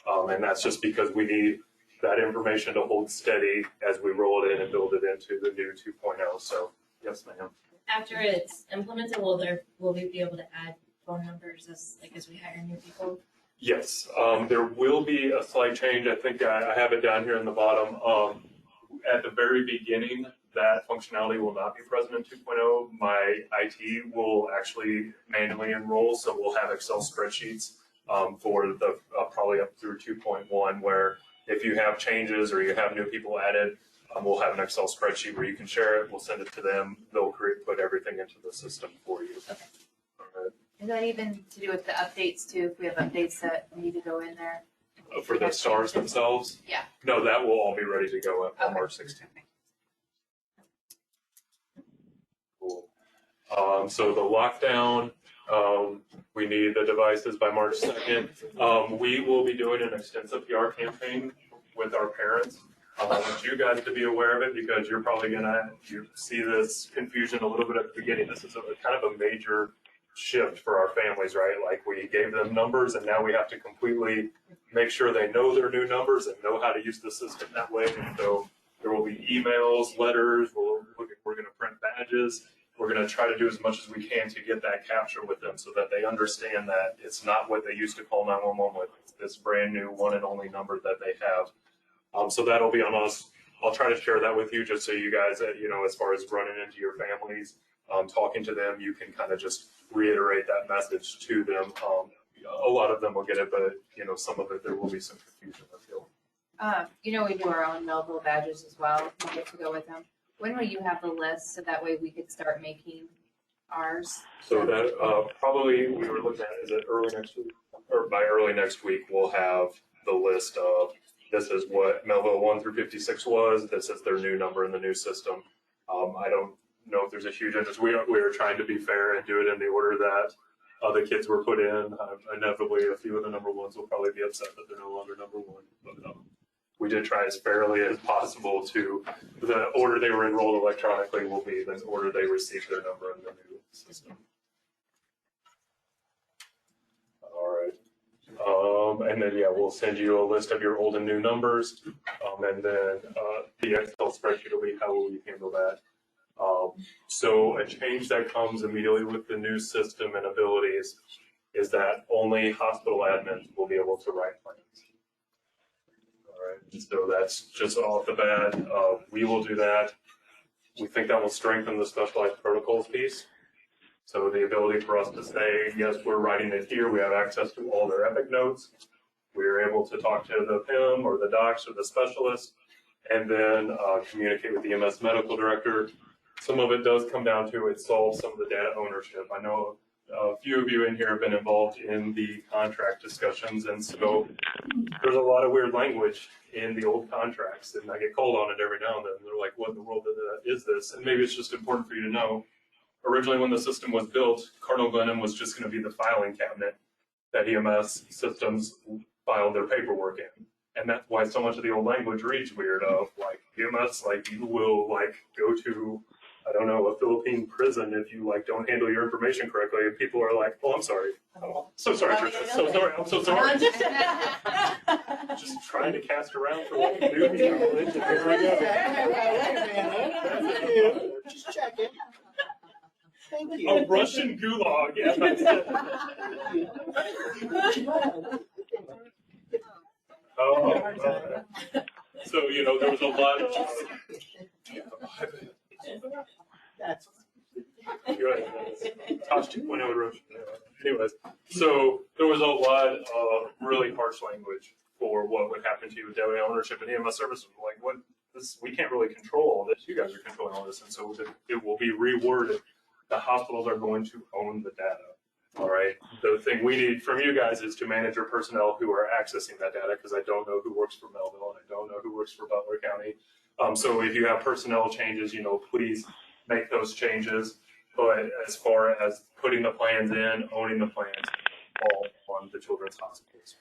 And that's just because we need that information to hold steady as we roll it in and build it into the new 2.0. So, yes, ma'am. After it's implemented, will we be able to add phone numbers as we hire new people? Yes, there will be a slight change. I think I have it down here in the bottom. At the very beginning, that functionality will not be present in 2.0. My IT will actually manually enroll, so we'll have Excel spreadsheets for the probably up through 2.1, where if you have changes or you have new people added, we'll have an Excel spreadsheet where you can share it. We'll send it to them. They'll put everything into the system for you. Okay. All right. Is that even to do with the updates too? If we have updates that need to go in there? For the stars themselves? Yeah. No, that will all be ready to go on March 16th. Cool. So the lockdown, we need the devices by March 2nd. We will be doing an extensive PR campaign with our parents. I want you guys to be aware of it because you're probably you see this confusion a little bit at the beginning. This is kind of a major shift for our families, right? Like we gave them numbers and now we have to completely make sure they know their new numbers and know how to use the system that way. And so there will be emails, letters, we're going to print badges. We're going to try to do as much as we can to get that capture with them so that they understand that it's not what they used to call 911 with. It's this brand new one and only number that they have. So that'll be on us. I'll try to share that with you just so you guys, as far as running into your families, talking to them, you can kind of just reiterate that message to them. A lot of them will get it, but, some of it, there will be some confusion, I feel. We do our own Melville badges as well. We'll get to go with them. When will you have the list so that way we could start making ours? So that probably we were looking at, is it early next week? Or by early next week, we'll have the list of this is what Melville 1 through 56 was. This is their new number in the new system. I don't know if there's a huge interest. We are trying to be fair and do it in the order that the kids were put in. Inevitably, a few of the number ones will probably be upset that they're no longer number one. But we did try as fairly as possible to the order they were enrolled electronically will be the order they received their number in the new system. All right. And then, we'll send you a list of your old and new numbers. And then the Excel spreadsheet will be how will you handle that. So a change that comes immediately with the new system and abilities is that only hospital admins will be able to write plans. All right, so that's just off the bat. We will do that. We think that will strengthen the specialized protocols piece. So the ability for us to say, yes, we're writing it here. We have access to all their Epic notes. We're able to talk to the PIM or the docs or the specialist and then communicate with the EMS medical director. Some of it does come down to it solves some of the data ownership. I know a few of you in here have been involved in the contract discussions, and so there's a lot of weird language in the old contracts, and I get called on it every now and then. They're like, what in the world is this? And maybe it's just important for you to know. Originally, when the system was built, Cardinal Glennon was just going to be the filing cabinet that EMS systems filed their paperwork in. And that's why so much of the old language reads weird of, like, EMS, like, you will, like, go to, I don't know, a Philippine prison if you, like, don't handle your information correctly. And people are like, oh, I'm sorry. Oh, so sorry, Trisha. So sorry. I'm so sorry. Just trying to cast around for what new knowledge. Just checking. Thank you. A Russian gulag. Yeah, that's it. So, there was a lot of. That's Tosh 2.0 Russian. Anyways, so there was a lot of really harsh language for what would happen to you with data ownership and EMS services. Like, what this, we can't really control all this. You guys are controlling all this, and so it will be reworded. The hospitals are going to own the data. All right. The thing we need from you guys is to manage your personnel who are accessing that data, because I don't know who works for Melville and I don't know who works for Butler County. So if you have personnel changes, please make those changes. But as far as putting the plans in, owning the plans, all on the children's hospitals.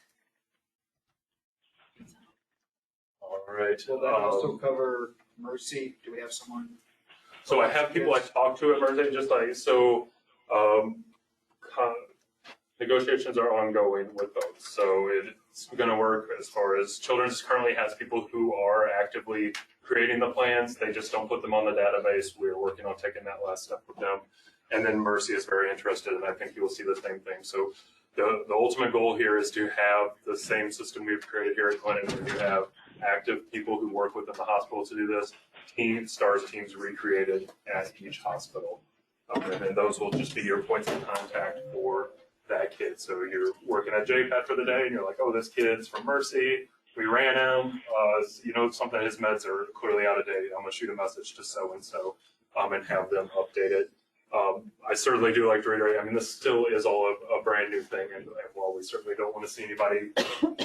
All right. Will that also cover Mercy? Do we have someone? So I have people I talk to at Mercy, just like, so negotiations are ongoing with both. So it's going to work as far as Children's currently has people who are actively creating the plans. They just don't put them on the database. We're working on taking that last step with them. And then Mercy is very interested, and I think you will see the same thing. So the ultimate goal here is to have the same system we've created here at Glennon, where you have active people who work within the hospital to do this. STARS teams recreated at each hospital. And then those will just be your points of contact for that kid. So you're working at JPAT for the day and you're like, oh, this kid's from Mercy. We ran him. Something, his meds are clearly out of date. I'm going to shoot a message to so-and-so and have them updated. I certainly do like to reiterate, I mean, this still is all a brand new thing, and while we certainly don't want to see anybody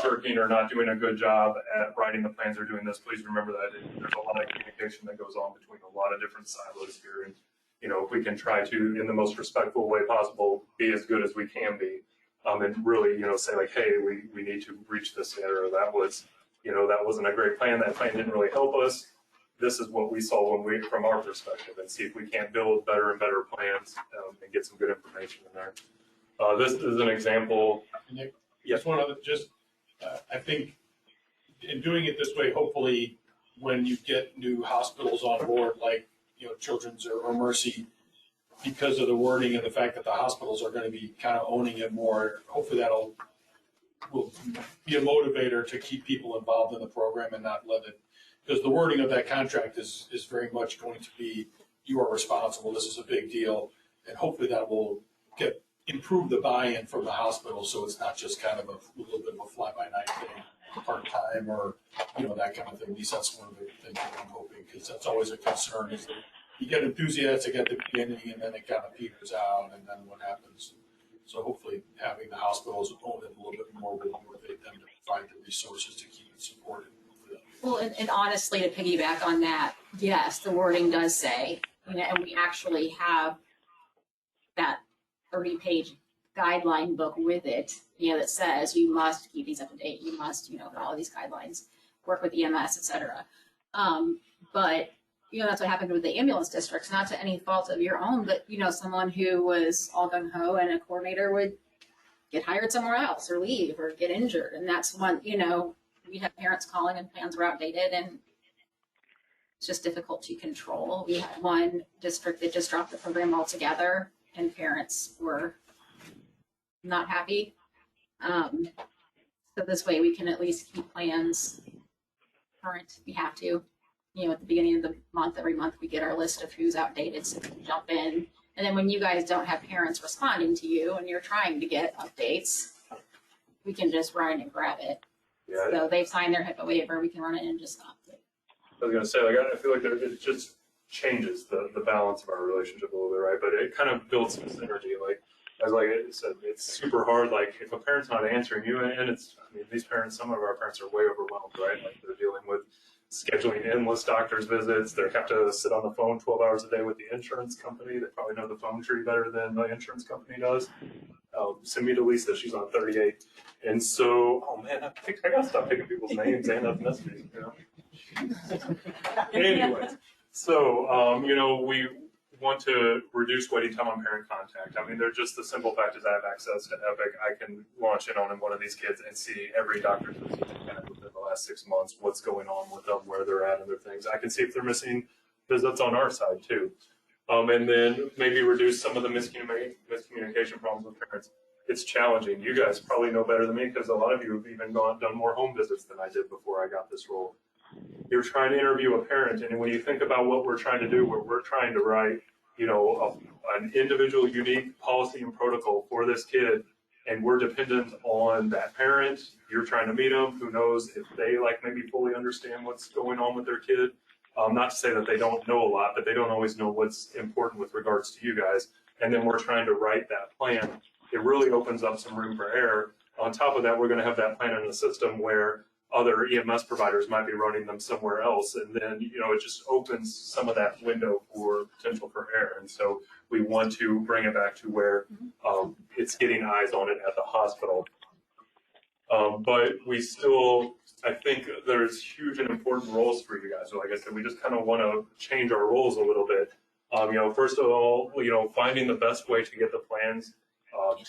shirking or not doing a good job at writing the plans or doing this, please remember that there's a lot of communication that goes on between a lot of different silos here, and if we can try to, in the most respectful way possible, be as good as we can be, and really, say like, hey, we need to reach this there, or that wasn't a great plan, that plan didn't really help us. This is what we saw from our perspective, and see if we can't build better and better plans and get some good information in there. This is an example. Nick, Yes. I think in doing it this way, hopefully when you get new hospitals on board, like, Children's or Mercy, because of the wording and the fact that the hospitals are going to be kind of owning it more, hopefully will be a motivator to keep people involved in the program and not let it. Because the wording of that contract is very much going to be, you are responsible, this is a big deal, and hopefully that will improve the buy-in from the hospital, so it's not just kind of a little bit of a fly-by-night thing, part-time or, that kind of thing. At least that's one of the things that I'm hoping, because that's always a concern, is that you get enthusiastic at the beginning and then it kind of peters out, and then what happens. So hopefully having the hospitals own it a little bit more will motivate them to provide the resources to keep it supported. Well, and honestly, to piggyback on that, yes, the wording does say, and we actually have that 30-page guideline book with it, that says you must keep these up to date, you must, follow these guidelines, work with EMS, et cetera. But, that's what happened with the ambulance districts, not to any fault of your own, but, someone who was all gung-ho and a coordinator would get hired somewhere else or leave or get injured. And that's when, we had parents calling and plans were outdated, and it's just difficult to control. We had one district that just dropped the program altogether, and parents were not happy. So this way we can at least keep plans current. We have to, at the beginning of the month, every month we get our list of who's outdated, so we can jump in. And then when you guys don't have parents responding to you and you're trying to get updates, we can just run and grab it. Yeah. So they've signed their HIPAA waiver, we can run it and just stop it. I was going to say, I feel like it just changes the balance of our relationship a little bit, right? But it kind of builds some synergy. As I said, it's super hard. Like, if a parent's not answering you, and these parents, some of our parents are way overwhelmed, right? Like, they're dealing with scheduling endless doctor's visits. They have to sit on the phone 12 hours a day with the insurance company. They probably know the phone tree better than the insurance company does. Send me to Lisa, she's on 38. And so, oh man, I gotta stop picking people's names and ethnicities, Anyways, so, we want to reduce waiting time on parent contact. They're just the simple fact is I have access to Epic. I can launch in on one of these kids and see every doctor's visit they've had within the last 6 months, what's going on with them, where they're at, and their things. I can see if they're missing visits on our side too. And then maybe reduce some of the miscommunication problems with parents. It's challenging. You guys probably know better than me, because a lot of you have even done more home visits than I did before I got this role. You're trying to interview a parent, and when you think about what we're trying to do, we're trying to write, an individual, unique policy and protocol for this kid, and we're dependent on that parent. You're trying to meet them. Who knows if they maybe fully understand what's going on with their kid. Not to say that they don't know a lot, but they don't always know what's important with regards to you guys. And then we're trying to write that plan. It really opens up some room for error. On top of that, we're going to have that plan in the system where other EMS providers might be running them somewhere else. And then, it just opens some of that window for potential for error. And so we want to bring it back to where it's getting eyes on it at the hospital. But we still, I think there's huge and important roles for you guys. So like I said, we just kind of want to change our roles a little bit. First of all, finding the best way to get the plans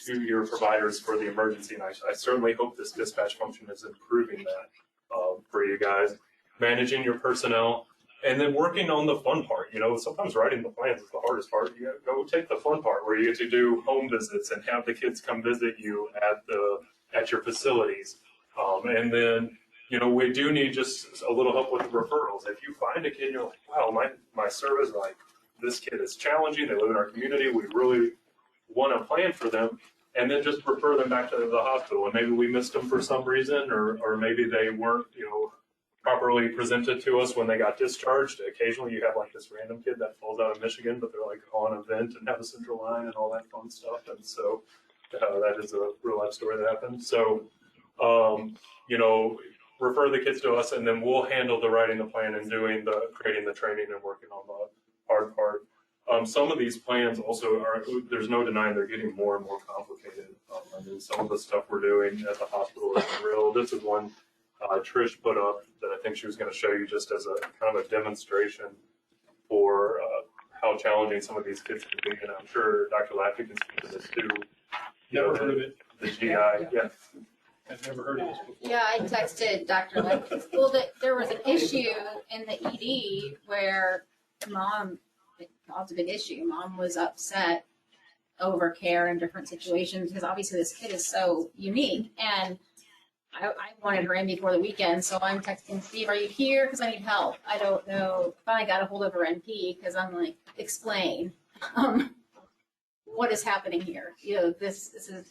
to your providers for the emergency. And I certainly hope this dispatch function is improving that for you guys. Managing your personnel, and then working on the fun part. Sometimes writing the plans is the hardest part. You go take the fun part where you get to do home visits and have the kids come visit you at your facilities. And then, we do need just a little help with the referrals. If you find a kid and you're like, wow, my service, this kid is challenging, they live in our community, we really want to plan for them, and then just refer them back to the hospital. And maybe we missed them for some reason, or maybe they weren't, properly presented to us when they got discharged. Occasionally you have like this random kid that falls out of Michigan, but they're like on a vent and have a central line and all that fun stuff. And so that is a real life story that happened. So, you know, refer the kids to us and then we'll handle the writing the plan and creating the training and working on the hard part. Some of these plans also there's no denying they're getting more and more complicated. I mean, some of the stuff we're doing at the hospital is real. This is one Trish put up that I think she was going to show you just as a kind of a demonstration for how challenging some of these kids can be. And I'm sure Dr. Laffey can speak to this too. Never heard of it. The GI, yeah. I've never heard of this before. Yeah, I texted Dr. Laffey. Well, there was an issue in the ED where mom caused a big issue. Mom was upset over care in different situations because obviously this kid is so unique. And I wanted her in before the weekend, so I'm texting Steve, are you here? Because I need help. I don't know. Finally got a hold of her NP because I'm like, explain what is happening here. You know, this is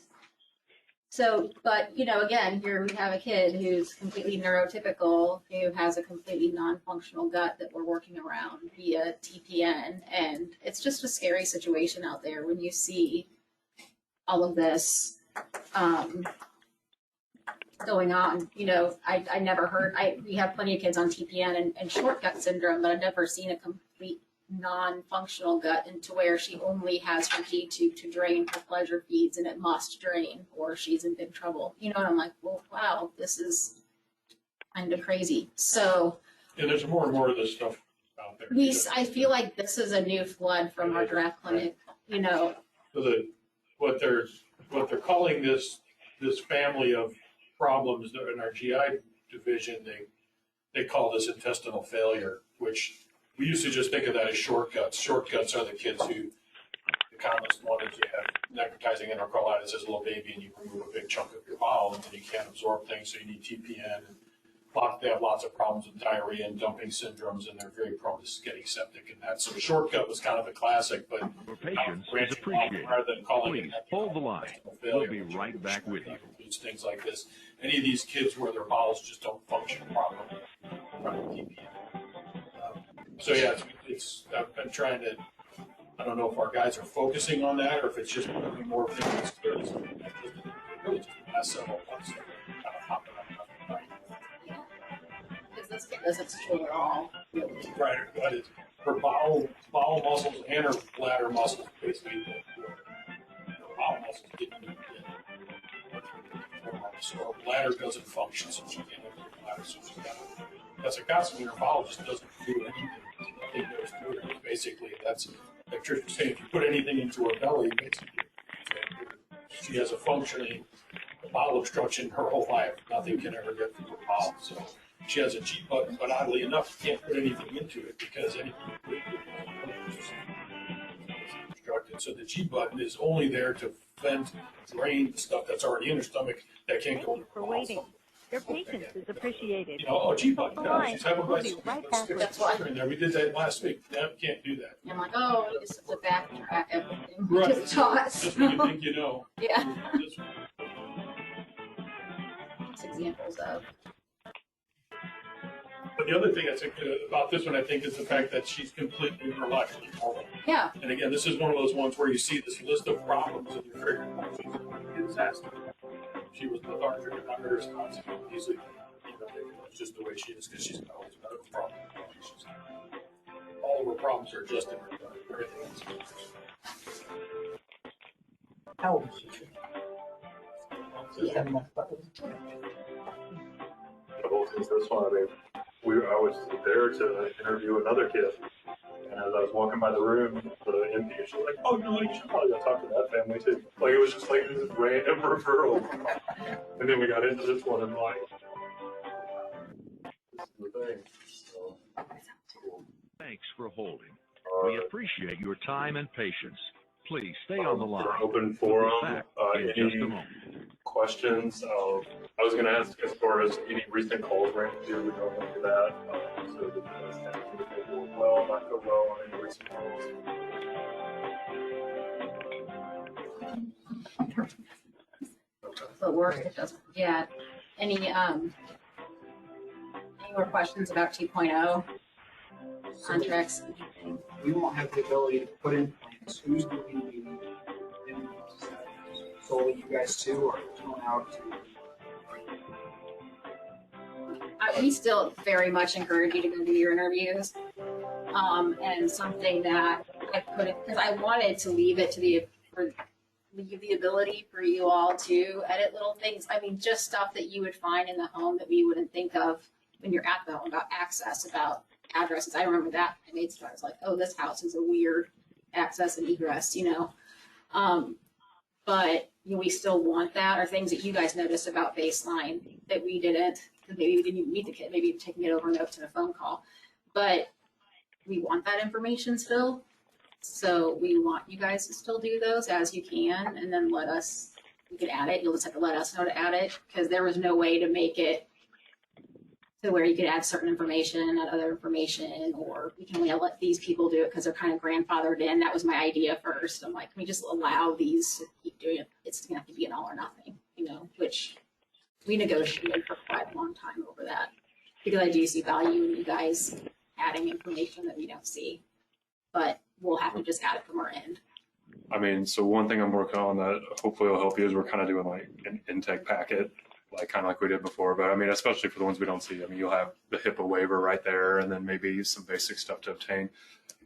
so, but you know, again, here we have a kid who's completely neurotypical, who has a completely non-functional gut that we're working around via TPN, and it's just a scary situation out there when you see all of this going on. You know, I never heard, we have plenty of kids on TPN and short gut syndrome, but I've never seen a complete non-functional gut into where she only has her G tube to drain her pleasure feeds and it must drain or she's in big trouble. You know, and I'm like, well, wow, this is kind of crazy. So yeah, there's more and more of this stuff out there. I feel like this is a new flood from our draft clinic, you know. So what they're calling this family of problems in our GI division, they call this intestinal failure, which we used to just think of that as shortcuts. Shortcuts are the kids who, the commonest one is you have necrotizing enterocolitis as a little baby and you remove a big chunk of your bowel and then you can't absorb things, so you need TPN. And they have lots of problems with diarrhea and dumping syndromes, and they're very prone to getting septic and that. So the shortcut was kind of the classic, but your patience is appreciated. Rather than calling Please it hold the line. We'll be right back with you. Includes things like this. Any of these kids where their bowels just don't function properly from TPN. So yeah, I've been trying to, I don't know if our guys are focusing on that or if it's just becoming more things clearly. Really just the last several months, kind of hopping up. Because this kid doesn't stool at all. Right, but it's her bowel muscles and her bladder muscles basically. Her bowel muscles didn't get. So her bladder doesn't function, so she can't have her bladder. So she's got, that's a consequence. Her bowel just doesn't do anything. Nothing goes through her. Basically, that's like Trish was saying. If you put anything into her belly, basically, she has a functioning bowel obstruction her whole life. Nothing can ever get through her bowel. So she has a G button, but oddly enough, you can't put anything into it because anything is obstructed. So the G button is only there to vent, drain the stuff that's already in her stomach that can't go in her For bowel. waiting. Your patience is appreciated. You know, G button. No, she's having We'll be right back. that's why in there. We did that last week. Now we can't do that. I'm like, oh, this is a backtrack everything. Right. Just taught. Just when you think you know. Yeah. Just examples of. But the other thing I think about this one, I think, is the fact that she's completely reluctant. Yeah. And again, this is one of those ones where you see this list of problems and you figure it's disaster. She was lethargic and not very responsive. Easily, it's just the way she is because she's got all these medical problems. All of her problems are just in her gut. Everything else. How old is she? Yeah. The whole thing is this one. I mean, I was there to interview another kid, and as I was walking by the room, the NP, she was like, "Oh, you should probably go talk to that family too." Like it was just like this random referral, and then we got into this one, and like, this is the thing. So, Thanks for holding. We appreciate your time and patience. Please stay on the line. Open We'll be forum. back in just a Any moment. questions? I was going to ask as far as any recent calls we're going to do. We normally do that. So that that's kind of go well, not go well on any recent calls. But worse, it doesn't. Yeah. Any Any more questions about 2.0 contracts? We won't have the ability to put in plans. Who's going to be in solely you guys too, or going out to? We still very much encourage you to go do your interviews. And something that I put it, because I wanted to leave it to leave the ability for you all to edit little things. I mean, just stuff that you would find in the home that we wouldn't think of when you're at the home, about access, about addresses. I remember that. I made stuff. I was like, oh, this house is a weird access and egress, you know. But we still want that, or things that you guys noticed about baseline that we didn't, because maybe we didn't even meet the kid, maybe taking it over notes in a phone call. But we want that information still. So we want you guys to still do those as you can, and then let us, you can add it. You'll just have to let us know to add it, because there was no way to make it to where you could add certain information and add other information, or we can only let these people do it because they're kind of grandfathered in. That was my idea first. I'm like, can we just allow these to keep doing it? It's going to have to be an all or nothing, you know, which we negotiated for quite a long time over that, because I do see value in you guys adding information that we don't see, but we'll have to just add it from our end. I mean, so one thing I'm working on that hopefully will help you is we're kind of doing like an intake packet, like kind of like we did before. But I mean, especially for the ones we don't see, I mean, you'll have the HIPAA waiver right there, and then maybe some basic stuff to obtain.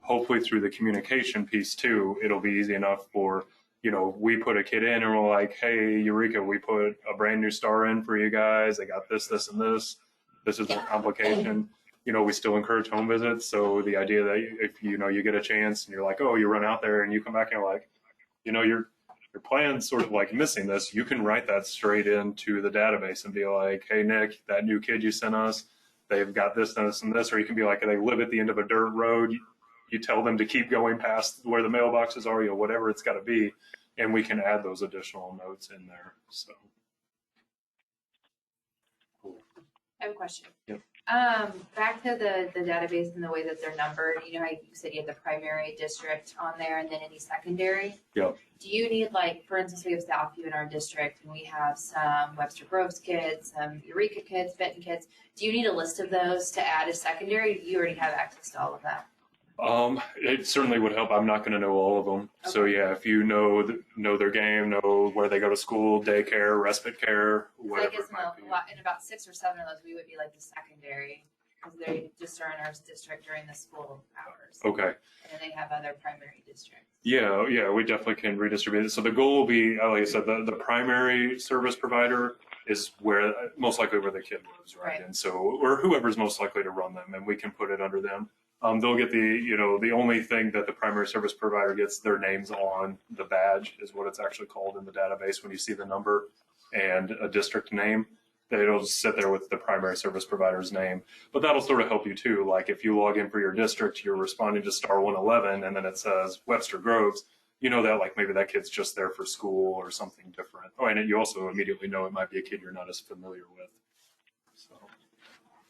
Hopefully through the communication piece too, it'll be easy enough for, you know, we put a kid in and we're like, hey, Eureka, we put a brand new star in for you guys. They got this, this, and this. This is their complication. You know, we still encourage home visits. So the idea that if, you know, you get a chance and you're like, oh, you run out there and you come back and you're like, you know, your plan's sort of like missing this, you can write that straight into the database and be like, hey, Nick, that new kid you sent us, they've got this, this, and this. Or you can be like, they live at the end of a dirt road. You tell them to keep going past where the mailboxes are, you know, whatever it's got to be. And we can add those additional notes in there. So. I have a question. Yep. Back to the database and the way that they're numbered, you know, how you said you had the primary district on there and then any secondary. Yep. Do you need, like, for instance, we have Southview in our district and we have some Webster Groves kids, some Eureka kids, Benton kids. Do you need a list of those to add as secondary? Do you already have access to all of that? It certainly would help. I'm not going to know all of them. Okay. So yeah, if you know their game, know where they go to school, daycare, respite care, whatever. I guess in about 6 or 7 of those, we would be like the secondary, because they just are in our district during the school hours. Okay. And then they have other primary districts. Yeah, we definitely can redistribute it. So the goal will be, like I said, the primary service provider is where most likely where the kid lives, right? And so, or whoever's most likely to run them, and we can put it under them. They'll get the only thing that the primary service provider gets their names on the badge is what it's actually called in the database when you see the number and a district name. It'll just sit there with the primary service provider's name. But that'll sort of help you too. Like if you log in for your district, you're responding to star 111 and then it says Webster Groves, you know that like maybe that kid's just there for school or something different. Oh, and you also immediately know it might be a kid you're not as familiar with. So.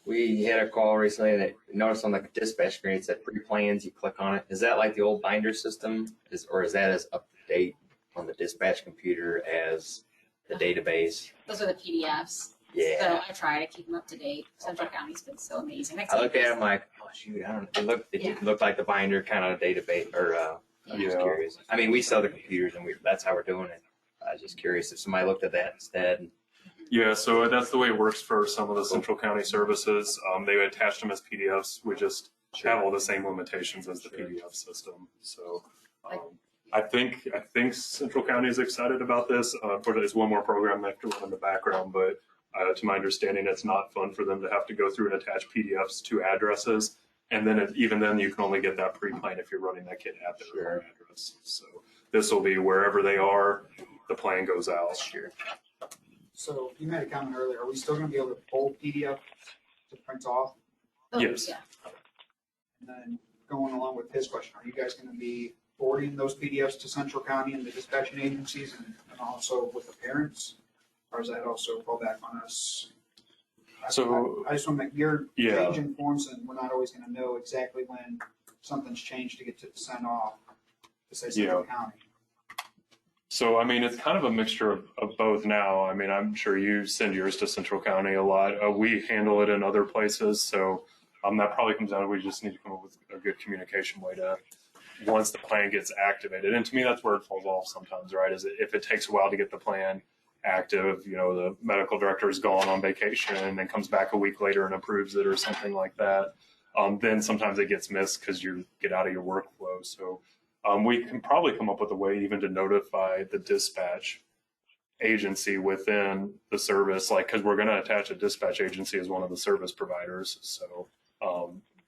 We had a call recently that noticed on the dispatch screen it said pre-plans. You click on it. Is that like the old binder system, or is that as up to date on the dispatch computer as the database? Those are the PDFs. Yeah. So I try to keep them up to date. Central County's been so amazing. I looked at it, I'm like, oh shoot, I don't know. It didn't look like the binder kind of database, or I'm just curious. I mean, we sell the computers and that's how we're doing it. I was just curious if somebody looked at that instead. Yeah, so that's the way it works for some of the Central County services. They attach them as PDFs. We just have all the same limitations as the PDF system. So I think Central County is excited about this. There's one more program they have to run in the background, but to my understanding, it's not fun for them to have to go through and attach PDFs to addresses. And then even then, you can only get that pre-plan if you're running that kid at their address. So this will be wherever they are, the plan goes out. Sure. So you made a comment earlier. Are we still going to be able to pull PDF to print off? Yes. Yeah. And then going along with his question, are you guys going to be forwarding those PDFs to Central County and the dispatching agencies and also with the parents? Or does that also fall back on us? So I just want to make you're changing forms, and we're not always going to know exactly when something's changed to get to send off to say Central County. So, I mean, it's kind of a mixture of both now. I mean, I'm sure you send yours to Central County a lot. We handle it in other places. So that probably comes down to we just need to come up with a good communication way to, once the plan gets activated. And to me, that's where it falls off sometimes, right? Is if it takes a while to get the plan active, you know, the medical director is gone on vacation and then comes back a week later and approves it or something like that. Then sometimes it gets missed because you get out of your workflow. So we can probably come up with a way even to notify the dispatch agency within the service, like, because we're going to attach a dispatch agency as one of the service providers. So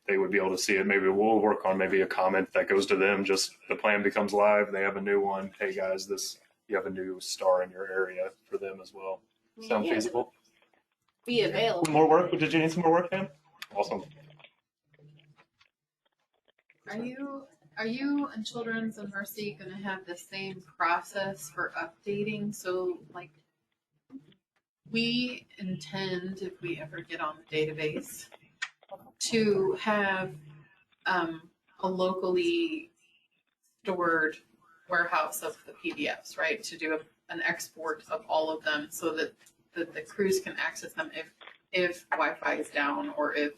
they would be able to see it. Maybe we'll work on maybe a comment that goes to them, just the plan becomes live, they have a new one. Hey guys, you have a new star in your area for them as well. Sound feasible? Be available. More work? Did you need some more work, Dan? Awesome. Are you and Children's and Mercy going to have the same process for updating? So, like, we intend, if we ever get on the database, to have a locally stored warehouse of the PDFs, right? To do an export of all of them so that the crews can access them if Wi-Fi is down or if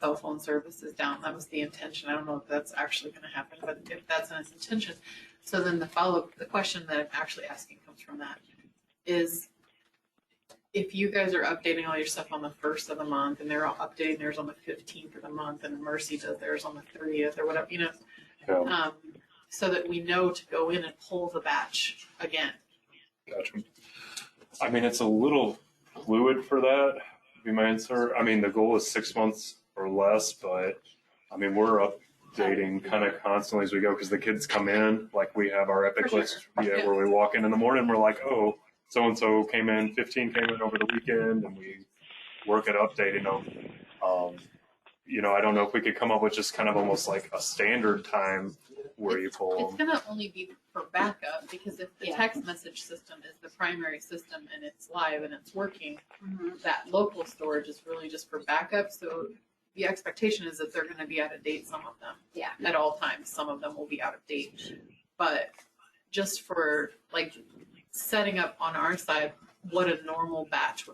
cell phone service is down. That was the intention. I don't know if that's actually going to happen, but if that's an intention, so then the follow-up, the question that I'm actually asking comes from that is, if you guys are updating all your stuff on the 1st of the month and they're all updating theirs on the 15th of the month and Mercy does theirs on the 30th or whatever, you know, so that we know to go in and pull the batch again. Gotcha. I mean, it's a little fluid for that, would be my answer. I mean, the goal is 6 months or less, but I mean, we're updating kind of constantly as we go because the kids come in, like we have our epic list, where we walk in the morning, we're like, oh, so-and-so came in, 15 came in over the weekend, and we work at updating them. You know, I don't know if we could come up with just kind of almost like a standard time where you pull them. It's going to only be for backup because if the text message system is the primary system and it's live and it's working, that local storage is really just for backup. So the expectation is that they're going to be out of date, some of them. Yeah. At all times, some of them will be out of date. But just for like setting up on our side what a normal batch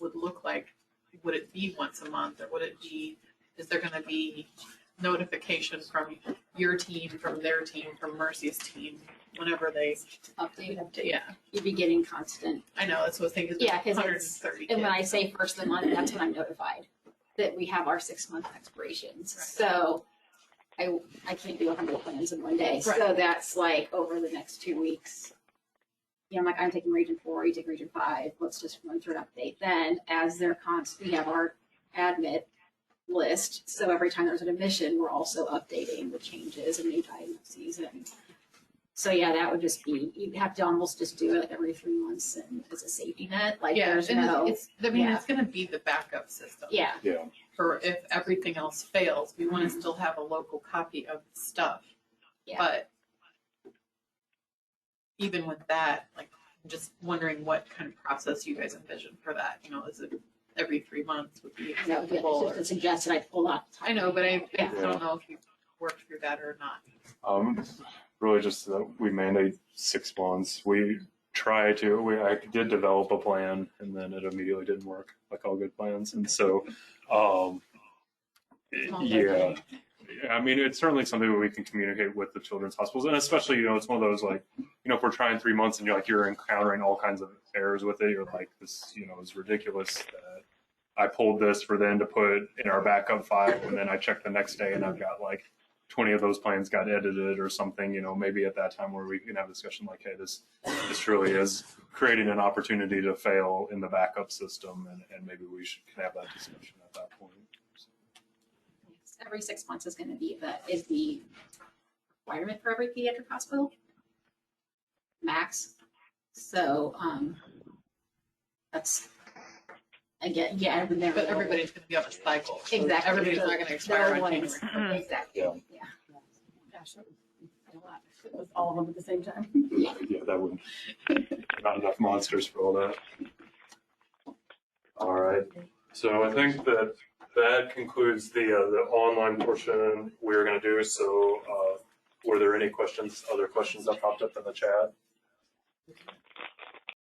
would look like, would it be once a month or would it be, is there going to be notification from your team, from their team, from Mercy's team, whenever they update? Yeah. You'd be getting constant. I know, that's what I was thinking. Yeah, because 130 and when I kids. say 1st of the month, that's when I'm notified that we have our 6-month expirations. Right. So I can't do 100 plans in one day. Right. So that's like over the next 2 weeks. You know, I'm like, I'm taking region 4, you take region 5. Let's just run through an update. Then as they're we have our admit list. So every time there's an admission, we're also updating the changes and new diagnoses. And so yeah, that would just be, you'd have to almost just do it like every 3 months and as a safety net. Like there's no, it's it's going to be the backup system. Yeah. Yeah. For if everything else fails, we want to still have a local copy of the stuff. Yeah. But even with that, like, I'm just wondering what kind of process you guys envision for that. You know, is it every 3 months would be acceptable? Just suggested I pull out. I know, but I don't know if you worked through that or not. Really just that we mandate 6 months. We try to, I did develop a plan and then it immediately didn't work, like all good plans. And so, yeah, I mean, it's certainly something that we can communicate with the children's hospitals. And especially, you know, it's one of those like, you know, if we're trying 3 months and you're encountering all kinds of errors with it, you're like, this, you know, is ridiculous that I pulled this for them to put in our backup file. And then I check the next day and I've got like 20 of those plans got edited or something, you know, maybe at that time where we can have a discussion like, hey, this truly is creating an opportunity to fail in the backup system. And maybe we can have that discussion at that point. Every 6 months is going to be the requirement for every pediatric hospital max. So that's again, yeah. But everybody's going to be on a cycle. So exactly. Everybody's not going to expire on January. Exactly. Yeah. Yeah. Gosh, it was all of them at the same time. Yeah, that wouldn't. Not enough monsters for all that. All right. So I think that concludes the online portion we're going to do. So were there any questions, other questions that popped up in the chat?